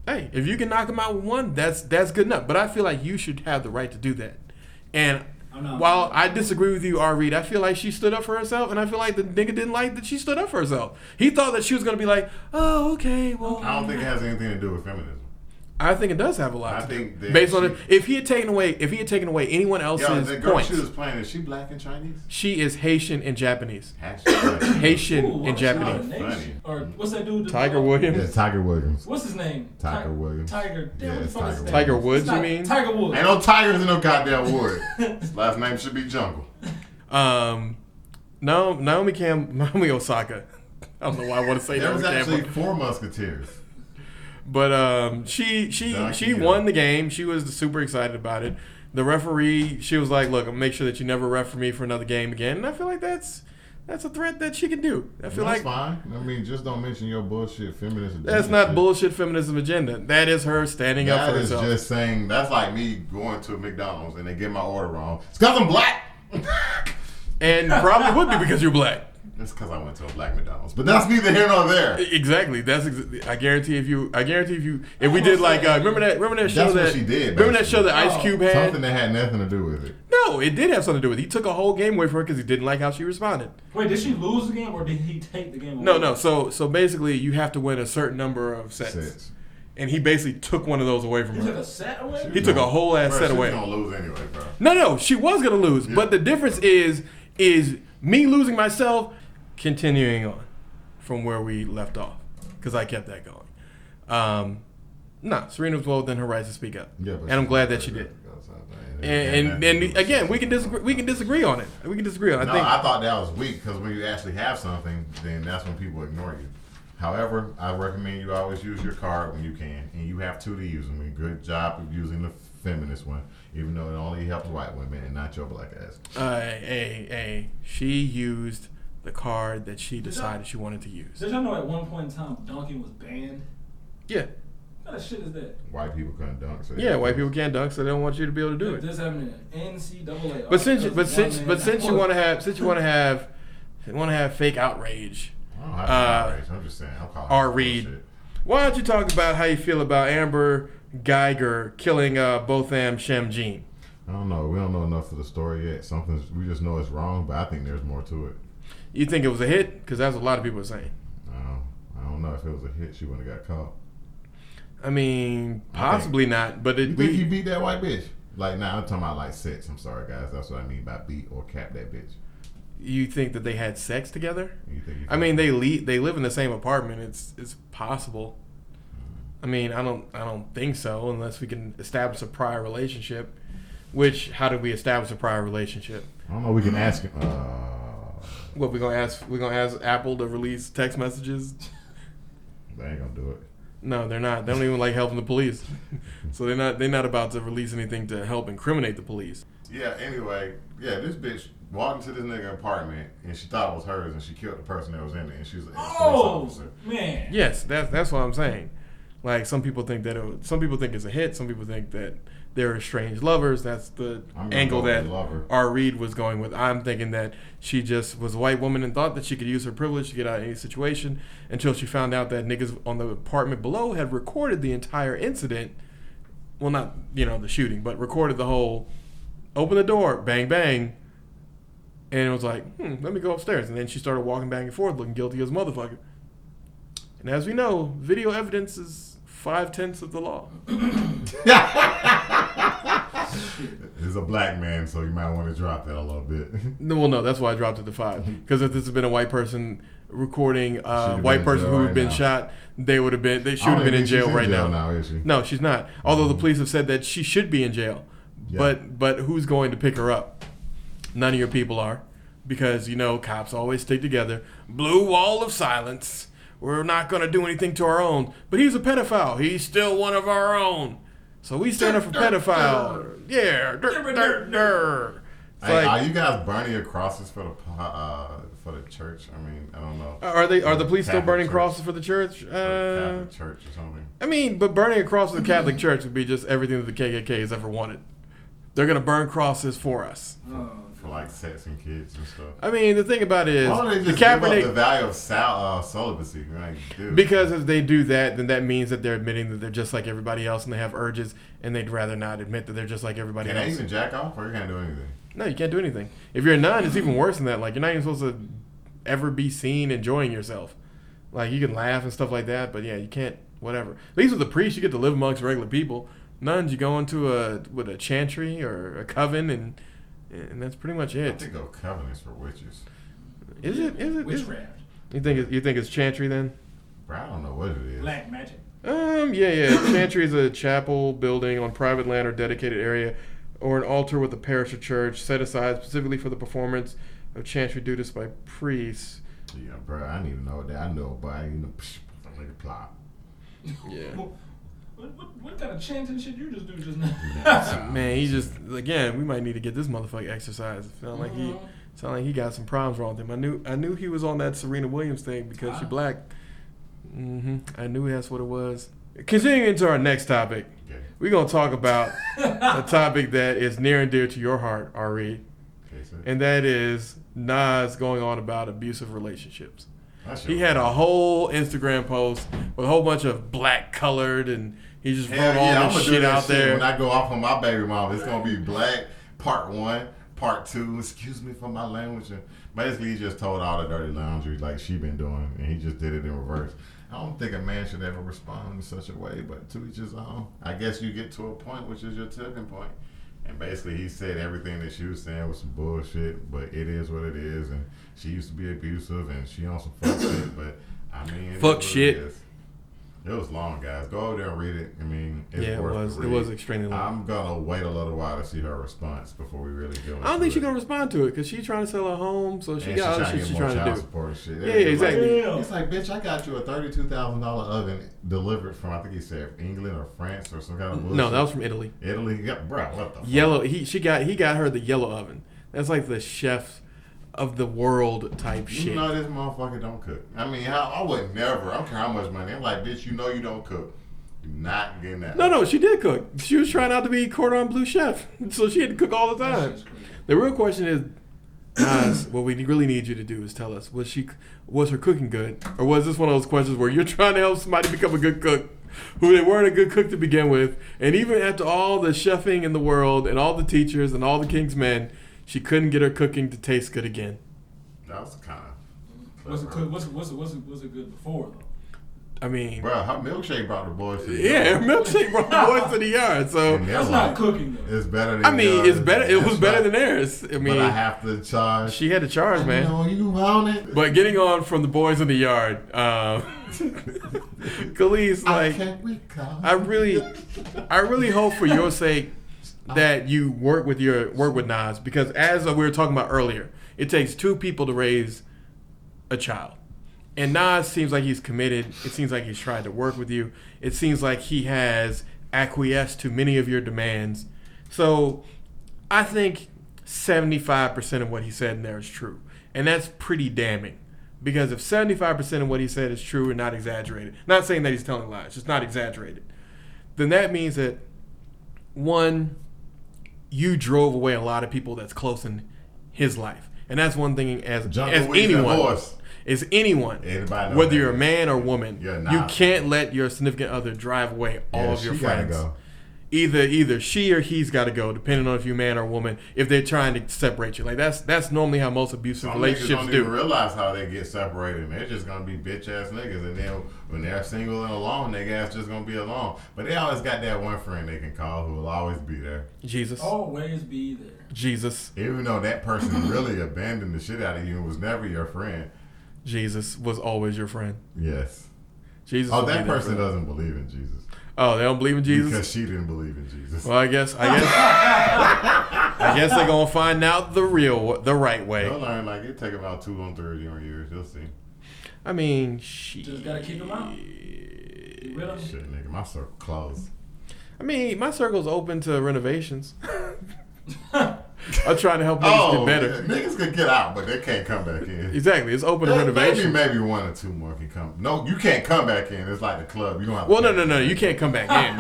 Speaker 1: Hey, if you can knock them out with 1, that's good enough. But I feel like you should have the right to do that. And while I disagree with you, R. Reed, I feel like she stood up for herself, and I feel like the nigga didn't like that she stood up for herself. He thought that she was gonna be like, oh, okay, well.
Speaker 3: I don't think it has anything to do with feminism.
Speaker 1: I think it does have a lot to do. Based on it, if he had taken away anyone else's
Speaker 3: the girl
Speaker 1: points.
Speaker 3: She was playing, is she black and Chinese?
Speaker 1: She is Haitian and Japanese. Haitian and Japanese.
Speaker 3: Funny.
Speaker 2: Or what's that dude?
Speaker 1: Tiger Williams.
Speaker 3: Yeah, Tiger Williams.
Speaker 2: What's his name?
Speaker 3: Tiger Williams.
Speaker 2: Damn, what the fuck is his name?
Speaker 1: Tiger Woods, you mean?
Speaker 2: Tiger Woods.
Speaker 3: Ain't no tigers in no goddamn wood. His last name should be Jungle.
Speaker 1: Naomi Osaka. I don't know why I want to say that.
Speaker 3: There was actually 4 Musketeers.
Speaker 1: But she won the game. She was super excited about it. The referee, she was like, "Look, I'll make sure that you never referee me for another game again." And I feel like that's a threat that she can do. I feel
Speaker 3: that's
Speaker 1: like
Speaker 3: fine. I mean, just don't mention your bullshit feminist agenda.
Speaker 1: that's not bullshit feminism agenda. That is her standing up for herself.
Speaker 3: That is just saying. That's like me going to McDonald's and they get my order wrong. It's because I'm black.
Speaker 1: And probably would be because you're black.
Speaker 3: It's because I went to a black McDonald's, but that's neither here nor there.
Speaker 1: Exactly. I guarantee if we did like remember that show
Speaker 3: That's
Speaker 1: that
Speaker 3: what she did.
Speaker 1: Remember that show that Ice Cube had?
Speaker 3: Something that had nothing to do with it.
Speaker 1: No, it did have something to do with it. He took a whole game away from her because he didn't like how she responded.
Speaker 2: Wait, did she lose the game or did he take the game away?
Speaker 1: No. So basically, you have to win a certain number of sets. And he basically took one of those away from her.
Speaker 2: He took a set away?
Speaker 1: He took a whole ass set away.
Speaker 3: She was going to lose anyway, bro.
Speaker 1: No, she was going to lose. Yeah. But the difference is me losing myself, continuing on from where we left off. Because I kept that going. Serena was well within her rights to speak up. Yeah, and I'm glad that she did. And again, we can disagree on it. We can disagree on it.
Speaker 3: I thought that was weak because when you actually have something, then that's when people ignore you. However, I recommend you always use your card when you can, and you have two to use them. Good job of using the feminist one, even though it only helps white women and not your black ass.
Speaker 1: She used the card that she decided she wanted to use.
Speaker 2: Did y'all know at one point in time dunking was banned?
Speaker 1: Yeah.
Speaker 2: What kind of shit is that?
Speaker 3: White people couldn't dunk. So
Speaker 1: white people can't dunk, so they don't want you to be able to do it.
Speaker 2: This happened in NCAA.
Speaker 1: Since you want to have fake outrage.
Speaker 3: I don't have outrage. I'm just saying. I'm calling
Speaker 1: R. Reed. Why don't you talk about how you feel about Amber Geiger killing Botham Shem Jean?
Speaker 3: I don't know. We don't know enough of the story yet. We just know it's wrong, but I think there's more to it.
Speaker 1: You think it was a hit? Because that's what a lot of people are saying.
Speaker 3: I don't know if it was a hit. She wouldn't have got caught.
Speaker 1: I mean, possibly not. But
Speaker 3: you think he beat that white bitch? Like, I'm talking about like sex. I'm sorry, guys. That's what I mean by beat or cap that bitch.
Speaker 1: You think that they had sex together? I mean, they live in the same apartment. It's possible. I mean, I don't think so unless we can establish a prior relationship. Which, how do we establish a prior relationship?
Speaker 3: I don't know. We can ask him.
Speaker 1: What we gonna ask? We gonna ask Apple to release text messages?
Speaker 3: They ain't gonna do it.
Speaker 1: No, they're not. They don't even like helping the police. So they're not about to release anything to help incriminate the police.
Speaker 3: Yeah. Anyway, this bitch walked into this nigga apartment and she thought it was hers and she killed the person that was in it and she was a police officer.
Speaker 2: Man.
Speaker 1: Yes, that's what I'm saying. Like some people think it's a hit. Some people think that they're estranged lovers. That's the angle that R. Reed was going with. I'm thinking that she just was a white woman and thought that she could use her privilege to get out of any situation until she found out that niggas on the apartment below had recorded the entire incident. Well, not the shooting, but recorded the whole open the door, bang bang. And it was like, let me go upstairs. And then she started walking back and forth looking guilty as a motherfucker. And as we know, video evidence is 5/10 of the law.
Speaker 3: He's a black man, so you might want to drop that a little bit.
Speaker 1: No, that's why I dropped it to 5. Because if this had been a white person recording a white person who had been shot, she would have been in jail right now.
Speaker 3: Is she?
Speaker 1: No, she's not. Although the police have said that she should be in jail. Yeah. But who's going to pick her up? None of your people are. Because, cops always stick together. Blue wall of silence. We're not going to do anything to our own. But he's a pedophile. He's still one of our own. So we stand up for pedophile. Yeah.
Speaker 3: Are you guys burning your crosses for the church? I mean, I don't know.
Speaker 1: Are the police still burning crosses for the church?
Speaker 3: Catholic church or something.
Speaker 1: I mean, but burning a cross for the Catholic Church would be just everything that the KKK has ever wanted. They're going to burn crosses for us.
Speaker 3: For like sex and kids and stuff.
Speaker 1: I mean, the thing about it is,
Speaker 3: why don't they just give up the value of celibacy? Right?
Speaker 1: Because if they do that, then that means that they're admitting that they're just like everybody else and they have urges, and they'd rather not admit that they're just like everybody else.
Speaker 3: Can they even jack off, or you can't do anything?
Speaker 1: No, you can't do anything. If you're a nun, it's even worse than that. Like, you're not even supposed to ever be seen enjoying yourself. Like, you can laugh and stuff like that, but yeah, you can't. Whatever. At least with a priest, you get to live amongst regular people. Nuns, you go into a chantry or a coven and that's pretty much it.
Speaker 3: I think a coven is for witches.
Speaker 1: Is it?
Speaker 2: Witchcraft.
Speaker 1: You think it's chantry then?
Speaker 3: Bro, I don't know what it is.
Speaker 2: Black magic.
Speaker 1: Yeah. Chantry is a chapel building on private land or dedicated area, or an altar with a parish or church set aside specifically for the performance of chantry duties by priests.
Speaker 3: Yeah, bro, I didn't even know that. I know, but I plop.
Speaker 1: Yeah.
Speaker 2: What kind of chanting shit you just do just now?
Speaker 1: Man, he just again. We might need to get this motherfucker exercise. Sound like he got some problems wrong with him. I knew he was on that Serena Williams thing because she black. I knew that's what it was. Continuing into our next topic, we're gonna talk about a topic that is near and dear to your heart, Ari, and that is Nas going on about abusive relationships. He had a whole Instagram post with a whole bunch of black colored, and he just wrote all this shit out there.
Speaker 3: When I go off on my baby mom, it's gonna be black part 1, part 2. Excuse me for my language. And basically, he just told all the dirty laundry like she been doing, and he just did it in reverse. I don't think a man should ever respond in such a way, but to each his own. I guess you get to a point, which is your tipping point. And basically, he said everything that she was saying was some bullshit, but it is what it is. And she used to be abusive, and she on some fuck shit. But I mean,
Speaker 1: fuck shit.
Speaker 3: It was long, guys. Go over there and read it. I mean, it's worth the read.
Speaker 1: It was extremely long.
Speaker 3: I'm gonna wait a little while to see her response before we really go.
Speaker 1: I don't think she's gonna respond to it because she's trying to sell her home, so she got other shit she's trying to do.
Speaker 3: Support and shit.
Speaker 1: Yeah, exactly.
Speaker 3: It's like, bitch, I got you a $32,000 oven delivered from, I think he said England or France or some kind of bullshit.
Speaker 1: No, that was from Italy.
Speaker 3: Italy, yeah, bro. What the fuck?
Speaker 1: Yellow. He got her the yellow oven. That's like the chef of the world type shit.
Speaker 3: You know this motherfucker don't cook. I mean, I would never. I don't care how much money. I'm like, bitch, you know you don't cook. You're not getting that.
Speaker 1: No, she did cook. She was trying out to be cordon bleu chef, so she had to cook all the time. The real question is, Nas, what we really need you to do is tell us, was her cooking good, or was this one of those questions where you're trying to help somebody become a good cook, who they weren't a good cook to begin with, and even after all the chefing in the world and all the teachers and all the king's men, she couldn't get her cooking to taste good again.
Speaker 3: That was kind of.
Speaker 2: Was it good before though?
Speaker 1: I mean,
Speaker 3: bro, her milkshake brought the boys to the
Speaker 1: yard.
Speaker 3: Her
Speaker 1: milkshake brought the boys to the yard. So
Speaker 2: that's not cooking though.
Speaker 3: It's better than.
Speaker 1: I mean, it's better. It was better than theirs. I mean,
Speaker 3: but I have to charge.
Speaker 1: She had to charge, man.
Speaker 3: No, you want it.
Speaker 1: But getting on from the boys in the yard, Khalees, like, I really hope for your sake that you work with Nas, because as we were talking about earlier, it takes 2 people to raise a child. And Nas seems like he's committed. It seems like he's tried to work with you. It seems like he has acquiesced to many of your demands. So I think 75% of what he said in there is true. And that's pretty damning. Because if 75% of what he said is true and not exaggerated, not saying that he's telling lies, just not exaggerated, then that means that, 1, you drove away a lot of people that's close in his life. And that's one thing as anyone. Is anyone, whether you're a man or woman, you can't let your significant other drive away all of your friends. Go. Either she or he's got to go, depending on if you're a man or woman. If they're trying to separate you, like that's normally how most abusive relationships do.
Speaker 3: Don't even realize how they get separated. They're just gonna be bitch ass niggas, and then when they're single and alone, they ass just gonna be alone. But they always got that one friend they can call who will always be there.
Speaker 1: Jesus,
Speaker 2: always be there.
Speaker 1: Jesus,
Speaker 3: even though that person really abandoned the shit out of you and was never your friend. Jesus
Speaker 1: was always your friend.
Speaker 3: Yes.
Speaker 1: Jesus.
Speaker 3: Oh, that person doesn't believe in Jesus.
Speaker 1: Oh, they don't believe in Jesus?
Speaker 3: Because she didn't believe in Jesus.
Speaker 1: Well, I guess they're gonna find out the right way.
Speaker 3: They'll learn. Like it take about 2 on 30 years. You'll see.
Speaker 1: I mean,
Speaker 2: just gotta kick them out.
Speaker 3: Shit, nigga, my circle closed.
Speaker 1: I mean, my circle's open to renovations. I'm trying to help niggas get better.
Speaker 3: Niggas can get out, but they can't come back in.
Speaker 1: Exactly, it's open to renovation.
Speaker 3: Maybe 1 or 2 more can come. No, you can't come back in. It's like the club. You don't have.
Speaker 1: Well, no, you can't come back in.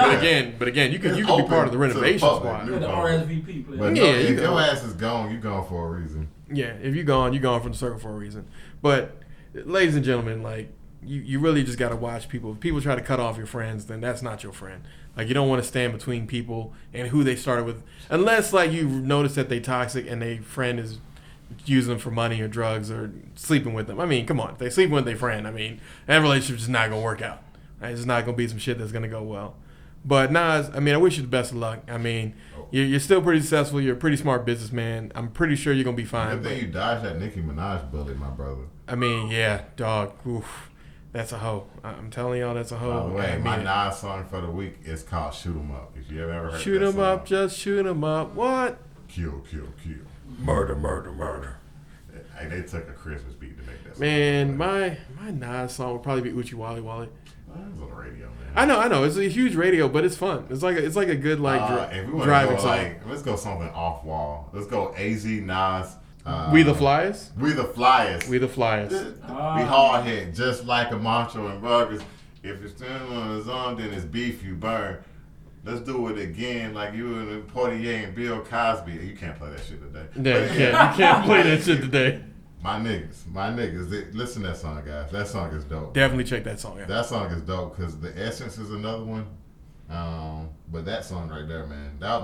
Speaker 1: But again, you can be part of the renovation squad.
Speaker 2: The RSVP player.
Speaker 3: But if your ass is gone, you're gone for a reason.
Speaker 1: Yeah, if you're gone from the circle for a reason. But, ladies and gentlemen, like you really just got to watch people. If people try to cut off your friends, then that's not your friend. Like, you don't want to stand between people and who they started with. Unless, like, you notice that they toxic and their friend is using them for money or drugs or sleeping with them. I mean, come on. If they sleep with their friend, I mean, that relationship's just not going to work out. Right? It's not going to be some shit that's going to go well. But, Nas, I mean, I wish you the best of luck. I mean, you're still pretty successful. You're a pretty smart businessman. I'm pretty sure you're going to be fine.
Speaker 3: Good thing you dodged that Nicki Minaj bully, my brother.
Speaker 1: I mean, yeah, dog. Oof. That's a hoe. I'm telling y'all, that's a hoe.
Speaker 3: By the way, my Nas song for the week is called "Shoot 'Em Up." If you ever heard
Speaker 1: "Shoot 'Em Up," just shoot 'em up. What?
Speaker 3: Kill.
Speaker 1: Murder.
Speaker 3: Hey, they took a Christmas beat to make that song.
Speaker 1: Man, my Nas song would probably be Uchi Wally Wally.
Speaker 3: That was on the radio, man.
Speaker 1: I know. It's a huge radio, but it's fun. It's like a good
Speaker 3: if we
Speaker 1: driving
Speaker 3: go,
Speaker 1: song.
Speaker 3: Let's go something off wall. Let's go AZ, Nas.
Speaker 1: We the Flyers.
Speaker 3: We the Flyers.
Speaker 1: We the Flyers.
Speaker 3: We hard hit just like a macho and burgers. If you're standing on the zone, then it's beef you burn. Let's do it again like you and Portier and Bill Cosby. You can't play that shit today.
Speaker 1: Yeah, you can't play that shit today.
Speaker 3: My niggas. Listen to that song, guys. That song is dope.
Speaker 1: Definitely check that song out.
Speaker 3: That song is dope because The Essence is another one. But that song right there, man, that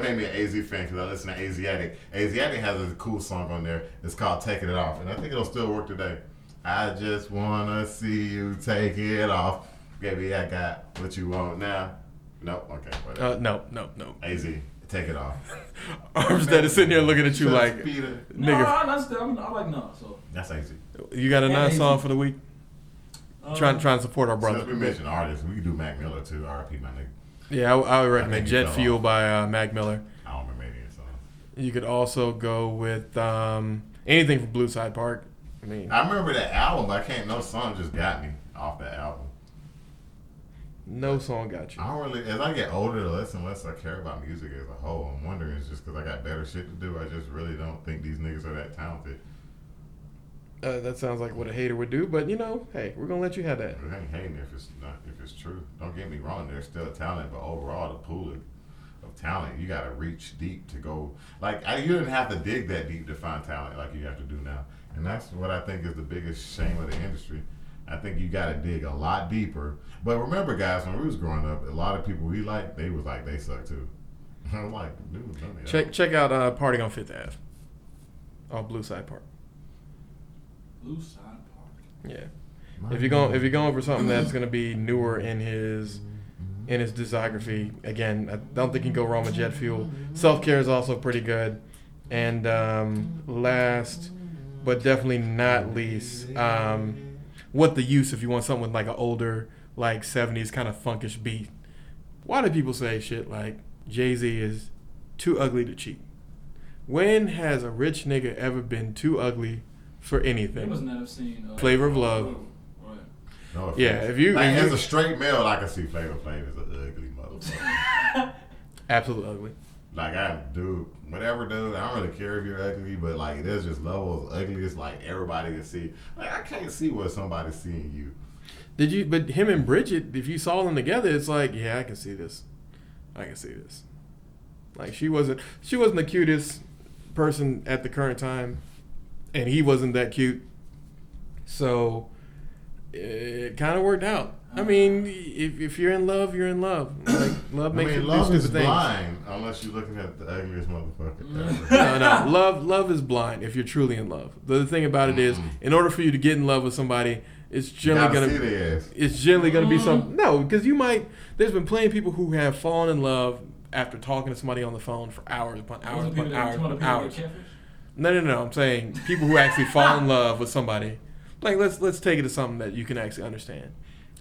Speaker 3: made me an AZ fan because I listen to Asiatic. Asiatic has a cool song on there. It's called Taking It Off, and I think it'll still work today. I just wanna see you take it off. Baby, I got what you want now. Nope. Okay. Whatever.
Speaker 1: No.
Speaker 3: AZ, take it off.
Speaker 1: Armstead is sitting here looking at you like,
Speaker 2: No,
Speaker 1: nigga.
Speaker 2: I like Nas. So
Speaker 3: That's AZ.
Speaker 1: You got a
Speaker 2: And
Speaker 1: nice
Speaker 2: AZ.
Speaker 1: song for the week? Trying to support our brother.
Speaker 3: Since we mentioned artists, we can do Mac Miller too. R.I.P. my nigga.
Speaker 1: Yeah, I would
Speaker 3: I
Speaker 1: recommend
Speaker 3: think he
Speaker 1: Jet
Speaker 3: fell
Speaker 1: Fuel
Speaker 3: off.
Speaker 1: by Mac Miller.
Speaker 3: I don't remember any of the songs.
Speaker 1: You could also go with anything from Blue Side Park. I mean,
Speaker 3: I remember that album, but no song just got me off that album.
Speaker 1: no song got you.
Speaker 3: I don't really, as I get older, the less and less I care about music as a whole. I'm wondering, it's just because I got better shit to do. I just really don't think these niggas are that talented.
Speaker 1: That sounds like what a hater would do, but hey, we're gonna let you have that.
Speaker 3: I ain't hating if it's true. Don't get me wrong, there's still talent, but overall, the pool of talent, you gotta reach deep to go. You didn't have to dig that deep to find talent like you have to do now. And that's what I think is the biggest shame of the industry. I think you gotta dig a lot deeper. But remember, guys, when we was growing up, a lot of people we liked, they was like, they suck too. I'm like, dude,
Speaker 1: Check out Party on Fifth Ave. On Blue Side Park.
Speaker 2: Blue Side Park.
Speaker 1: Yeah. If you're going for something that's gonna be newer in his discography, again, I don't think you can go wrong with Jet Fuel. Self Care is also pretty good. And last but definitely not least, What the Use, if you want something with like an older, like 70s kind of funkish beat. Why do people say shit like Jay-Z is too ugly to cheat? When has a rich nigga ever been too ugly for
Speaker 2: They
Speaker 1: anything?
Speaker 2: must not have seen
Speaker 1: Flavor of Love.
Speaker 2: Right.
Speaker 3: No offense.
Speaker 1: Yeah, if you
Speaker 3: as a straight male, I can see Flavor Flav as an ugly motherfucker.
Speaker 1: absolutely ugly.
Speaker 3: Whatever, dude. I don't really care if you're ugly, but there's just levels of ugliness everybody can see. I can't see what somebody's seeing you.
Speaker 1: But him and Bridget, if you saw them together, it's like, yeah, I can see this. Like she wasn't the cutest person at the current time, and he wasn't that cute. So it kind of worked out. I mean, if you're in love, you're in love. Like love makes you do
Speaker 3: love
Speaker 1: stupid
Speaker 3: is
Speaker 1: things.
Speaker 3: blind unless you're looking at the ugliest motherfucker ever.
Speaker 1: No. Love is blind if you're truly in love. The thing about it is, in order for you to get in love with somebody, it's generally gonna be some because you might. There's been plenty of people who have fallen in love after talking to somebody on the phone for hours upon hours upon hours. No. I'm saying people who actually fall in love with somebody. Like let's take it to something that you can actually understand.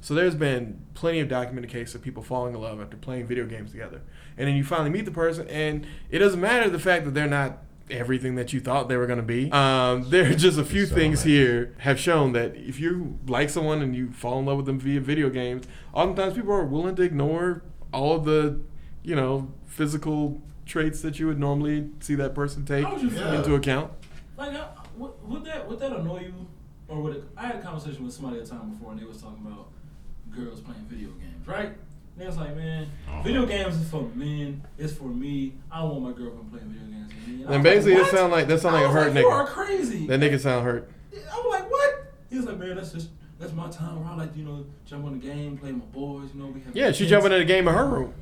Speaker 1: So there's been plenty of documented cases of people falling in love after playing video games together. And then you finally meet the person, and it doesn't matter the fact that they're not everything that you thought they were going to be. There are just a few things here have shown that if you like someone and you fall in love with them via video games, oftentimes people are willing to ignore all of the, physical traits that you would normally see that person take into account.
Speaker 2: Would that annoy you? Or I had a conversation with somebody at the time before, and they was talking about girls playing video games, right? And they was like, man, video games is for men. It's for me. I don't want my girlfriend playing video games with me.
Speaker 1: And basically, that sound like a hurt nigga.
Speaker 2: You are crazy.
Speaker 1: That nigga sound hurt.
Speaker 2: I was like, what? He was like, man, that's my time where I like jump on the game, play with my boys. We have
Speaker 1: She jumping in the game in her room.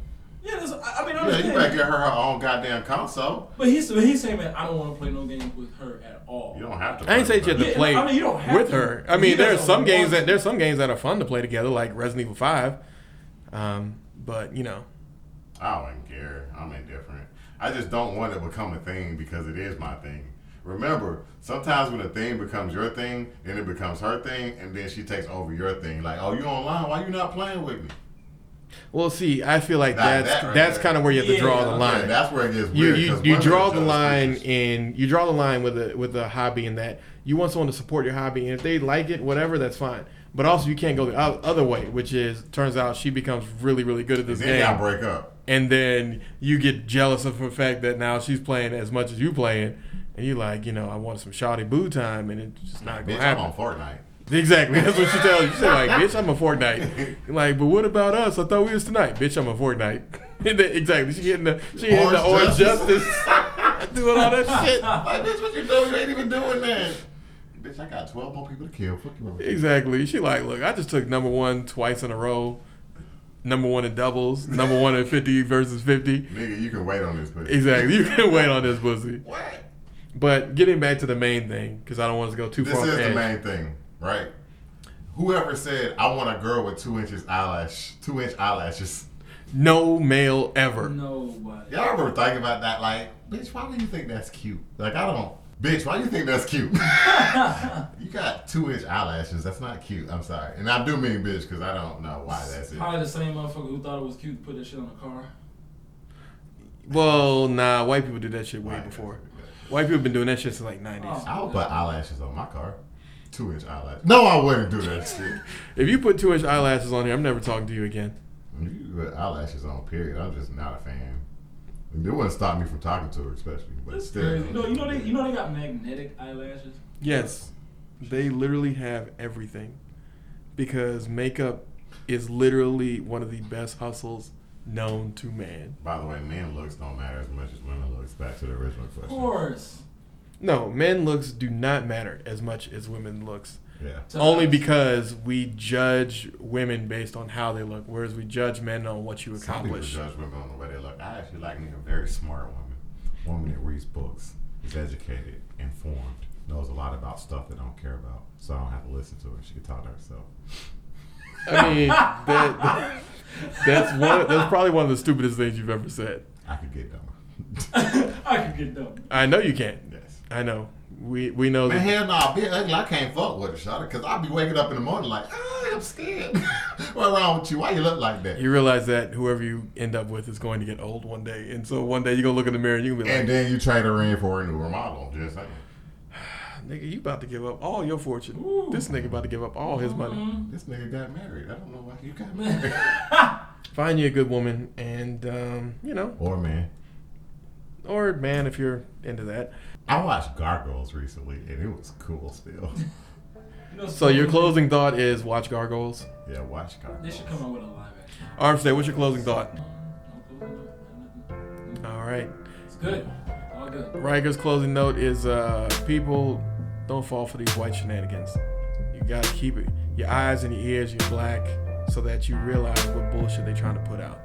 Speaker 2: Yeah,
Speaker 3: you better get her own goddamn console.
Speaker 2: But he's saying, man, I don't want to play no games with her at all.
Speaker 3: You don't have to.
Speaker 1: I ain't saying you have to play
Speaker 2: you don't have
Speaker 1: with
Speaker 2: to.
Speaker 1: her. I mean, there's some games that are fun to play together, like Resident Evil 5. But
Speaker 3: I don't care. I'm indifferent. I just don't want it to become a thing because it is my thing. Remember, sometimes when a thing becomes your thing, then it becomes her thing, and then she takes over your thing. Like, oh, you online? Why you not playing with me?
Speaker 1: Well, see, I feel like that's kind of where you have to draw the line.
Speaker 3: That's where it gets weird.
Speaker 1: You draw the line with a hobby in that You want someone to support your hobby, and if they like it, whatever, that's fine. But also, you can't go the other way, which is turns out she becomes really, really good at this game.
Speaker 3: Then y'all break up.
Speaker 1: And then you get jealous of the fact that now she's playing as much as you playing, and you're like, I want some shawty boo time, and it's just not going to happen.
Speaker 3: I'm on Fortnite.
Speaker 1: Exactly. That's what she tells you. She said, like, bitch, I'm a Fortnite. You're like, but what about us? I thought we was tonight. Bitch, I'm a Fortnite. Exactly. She hitting the Orange Justice. Doing all that shit.
Speaker 3: Like, bitch, what you doing? You ain't even doing that. Bitch, I got 12 more people to kill. Fuck you.
Speaker 1: Exactly. She like, look, I just took number 1 twice in a row. Number 1 in doubles. Number 1 in 50 versus 50.
Speaker 3: Nigga, you can wait on this pussy.
Speaker 1: Exactly. You can wait on this pussy.
Speaker 3: What?
Speaker 1: But getting back to the main thing, because I don't want us to go too far.
Speaker 3: This is the main thing, right? Whoever said, I want a girl with 2-inch eyelashes.
Speaker 1: No male ever.
Speaker 2: Nobody.
Speaker 3: Y'all ever think about that? Like, bitch, why do you think that's cute? Like, I don't. Bitch, why do you think that's cute? You got 2-inch eyelashes. That's not cute. I'm sorry. And I do mean bitch because I don't know why that's it.
Speaker 2: Probably the same motherfucker who thought it was cute to put that shit on a car.
Speaker 1: Well, nah, white people did that shit way before. White people have been doing that shit since like 90s.
Speaker 2: Oh.
Speaker 3: I would put eyelashes on my car. 2-inch eyelashes. No, I wouldn't do that shit.
Speaker 1: If you put 2-inch eyelashes on here, I'm never talking to you again.
Speaker 3: You put eyelashes on, period. I'm just not a fan. It wouldn't stop me from talking to her, especially. But
Speaker 2: That's
Speaker 3: still.
Speaker 2: crazy. You know they got magnetic eyelashes?
Speaker 1: Yes. They literally have everything. Because makeup is literally one of the best hustles known to man.
Speaker 3: By the way, men looks don't matter as much as women looks. Back to the original question.
Speaker 2: Of course.
Speaker 1: No, men looks do not matter as much as women looks.
Speaker 3: Yeah.
Speaker 1: Only because we judge women based on how they look, whereas we judge men on what you accomplish.
Speaker 3: Some people judge women on the way they look. I actually like me a very smart woman that reads books, is educated, informed, knows a lot about stuff that I don't care about, so I don't have to listen to her. She can talk to herself.
Speaker 1: I mean, that's probably one of the stupidest things you've ever said.
Speaker 3: I could get dumber.
Speaker 2: I could get dumb.
Speaker 1: I know you can.
Speaker 3: Yes.
Speaker 1: I know. We know
Speaker 3: Man,
Speaker 1: that.
Speaker 3: hell no, bitch, ugly, I can't fuck with her, shawty, because I'll be waking up in the morning like, I'm scared. What's wrong with you? Why you look like that?
Speaker 1: You realize that whoever you end up with is going to get old one day, and so one day you're gonna look in the mirror and you're gonna be like,
Speaker 3: And then you trade her in for a newer model, just saying.
Speaker 1: nigga, you about to give up all your fortune.
Speaker 2: Ooh.
Speaker 1: This nigga about to give up all his money.
Speaker 2: Mm-hmm.
Speaker 3: This nigga got married. I don't know why you got married.
Speaker 1: Find you a good woman, and
Speaker 3: Or man.
Speaker 1: or man if you're into that.
Speaker 3: I watched Gargoyles recently, and it was cool still.
Speaker 1: So your closing thought is watch Gargoyles.
Speaker 3: Yeah, watch Gargoyles.
Speaker 2: They should come out with a live action.
Speaker 1: Armstead, what's your closing thought? All right.
Speaker 2: It's good. All good.
Speaker 1: Riker's closing note is people don't fall for these white shenanigans. You gotta keep it your eyes and your ears, your black, so that you realize what bullshit they're trying to put out.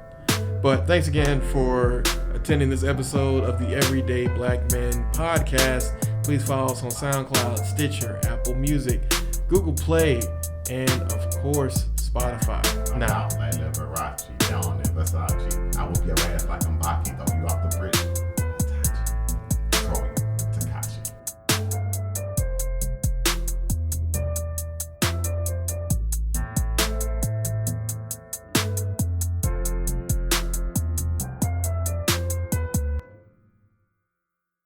Speaker 1: But thanks again for attending this episode of the Everyday Black Men podcast. Please follow us on SoundCloud, Stitcher, Apple Music, Google Play, and of course Spotify.
Speaker 3: I'm out like Liberace, down in Versace. I whoop your ass like a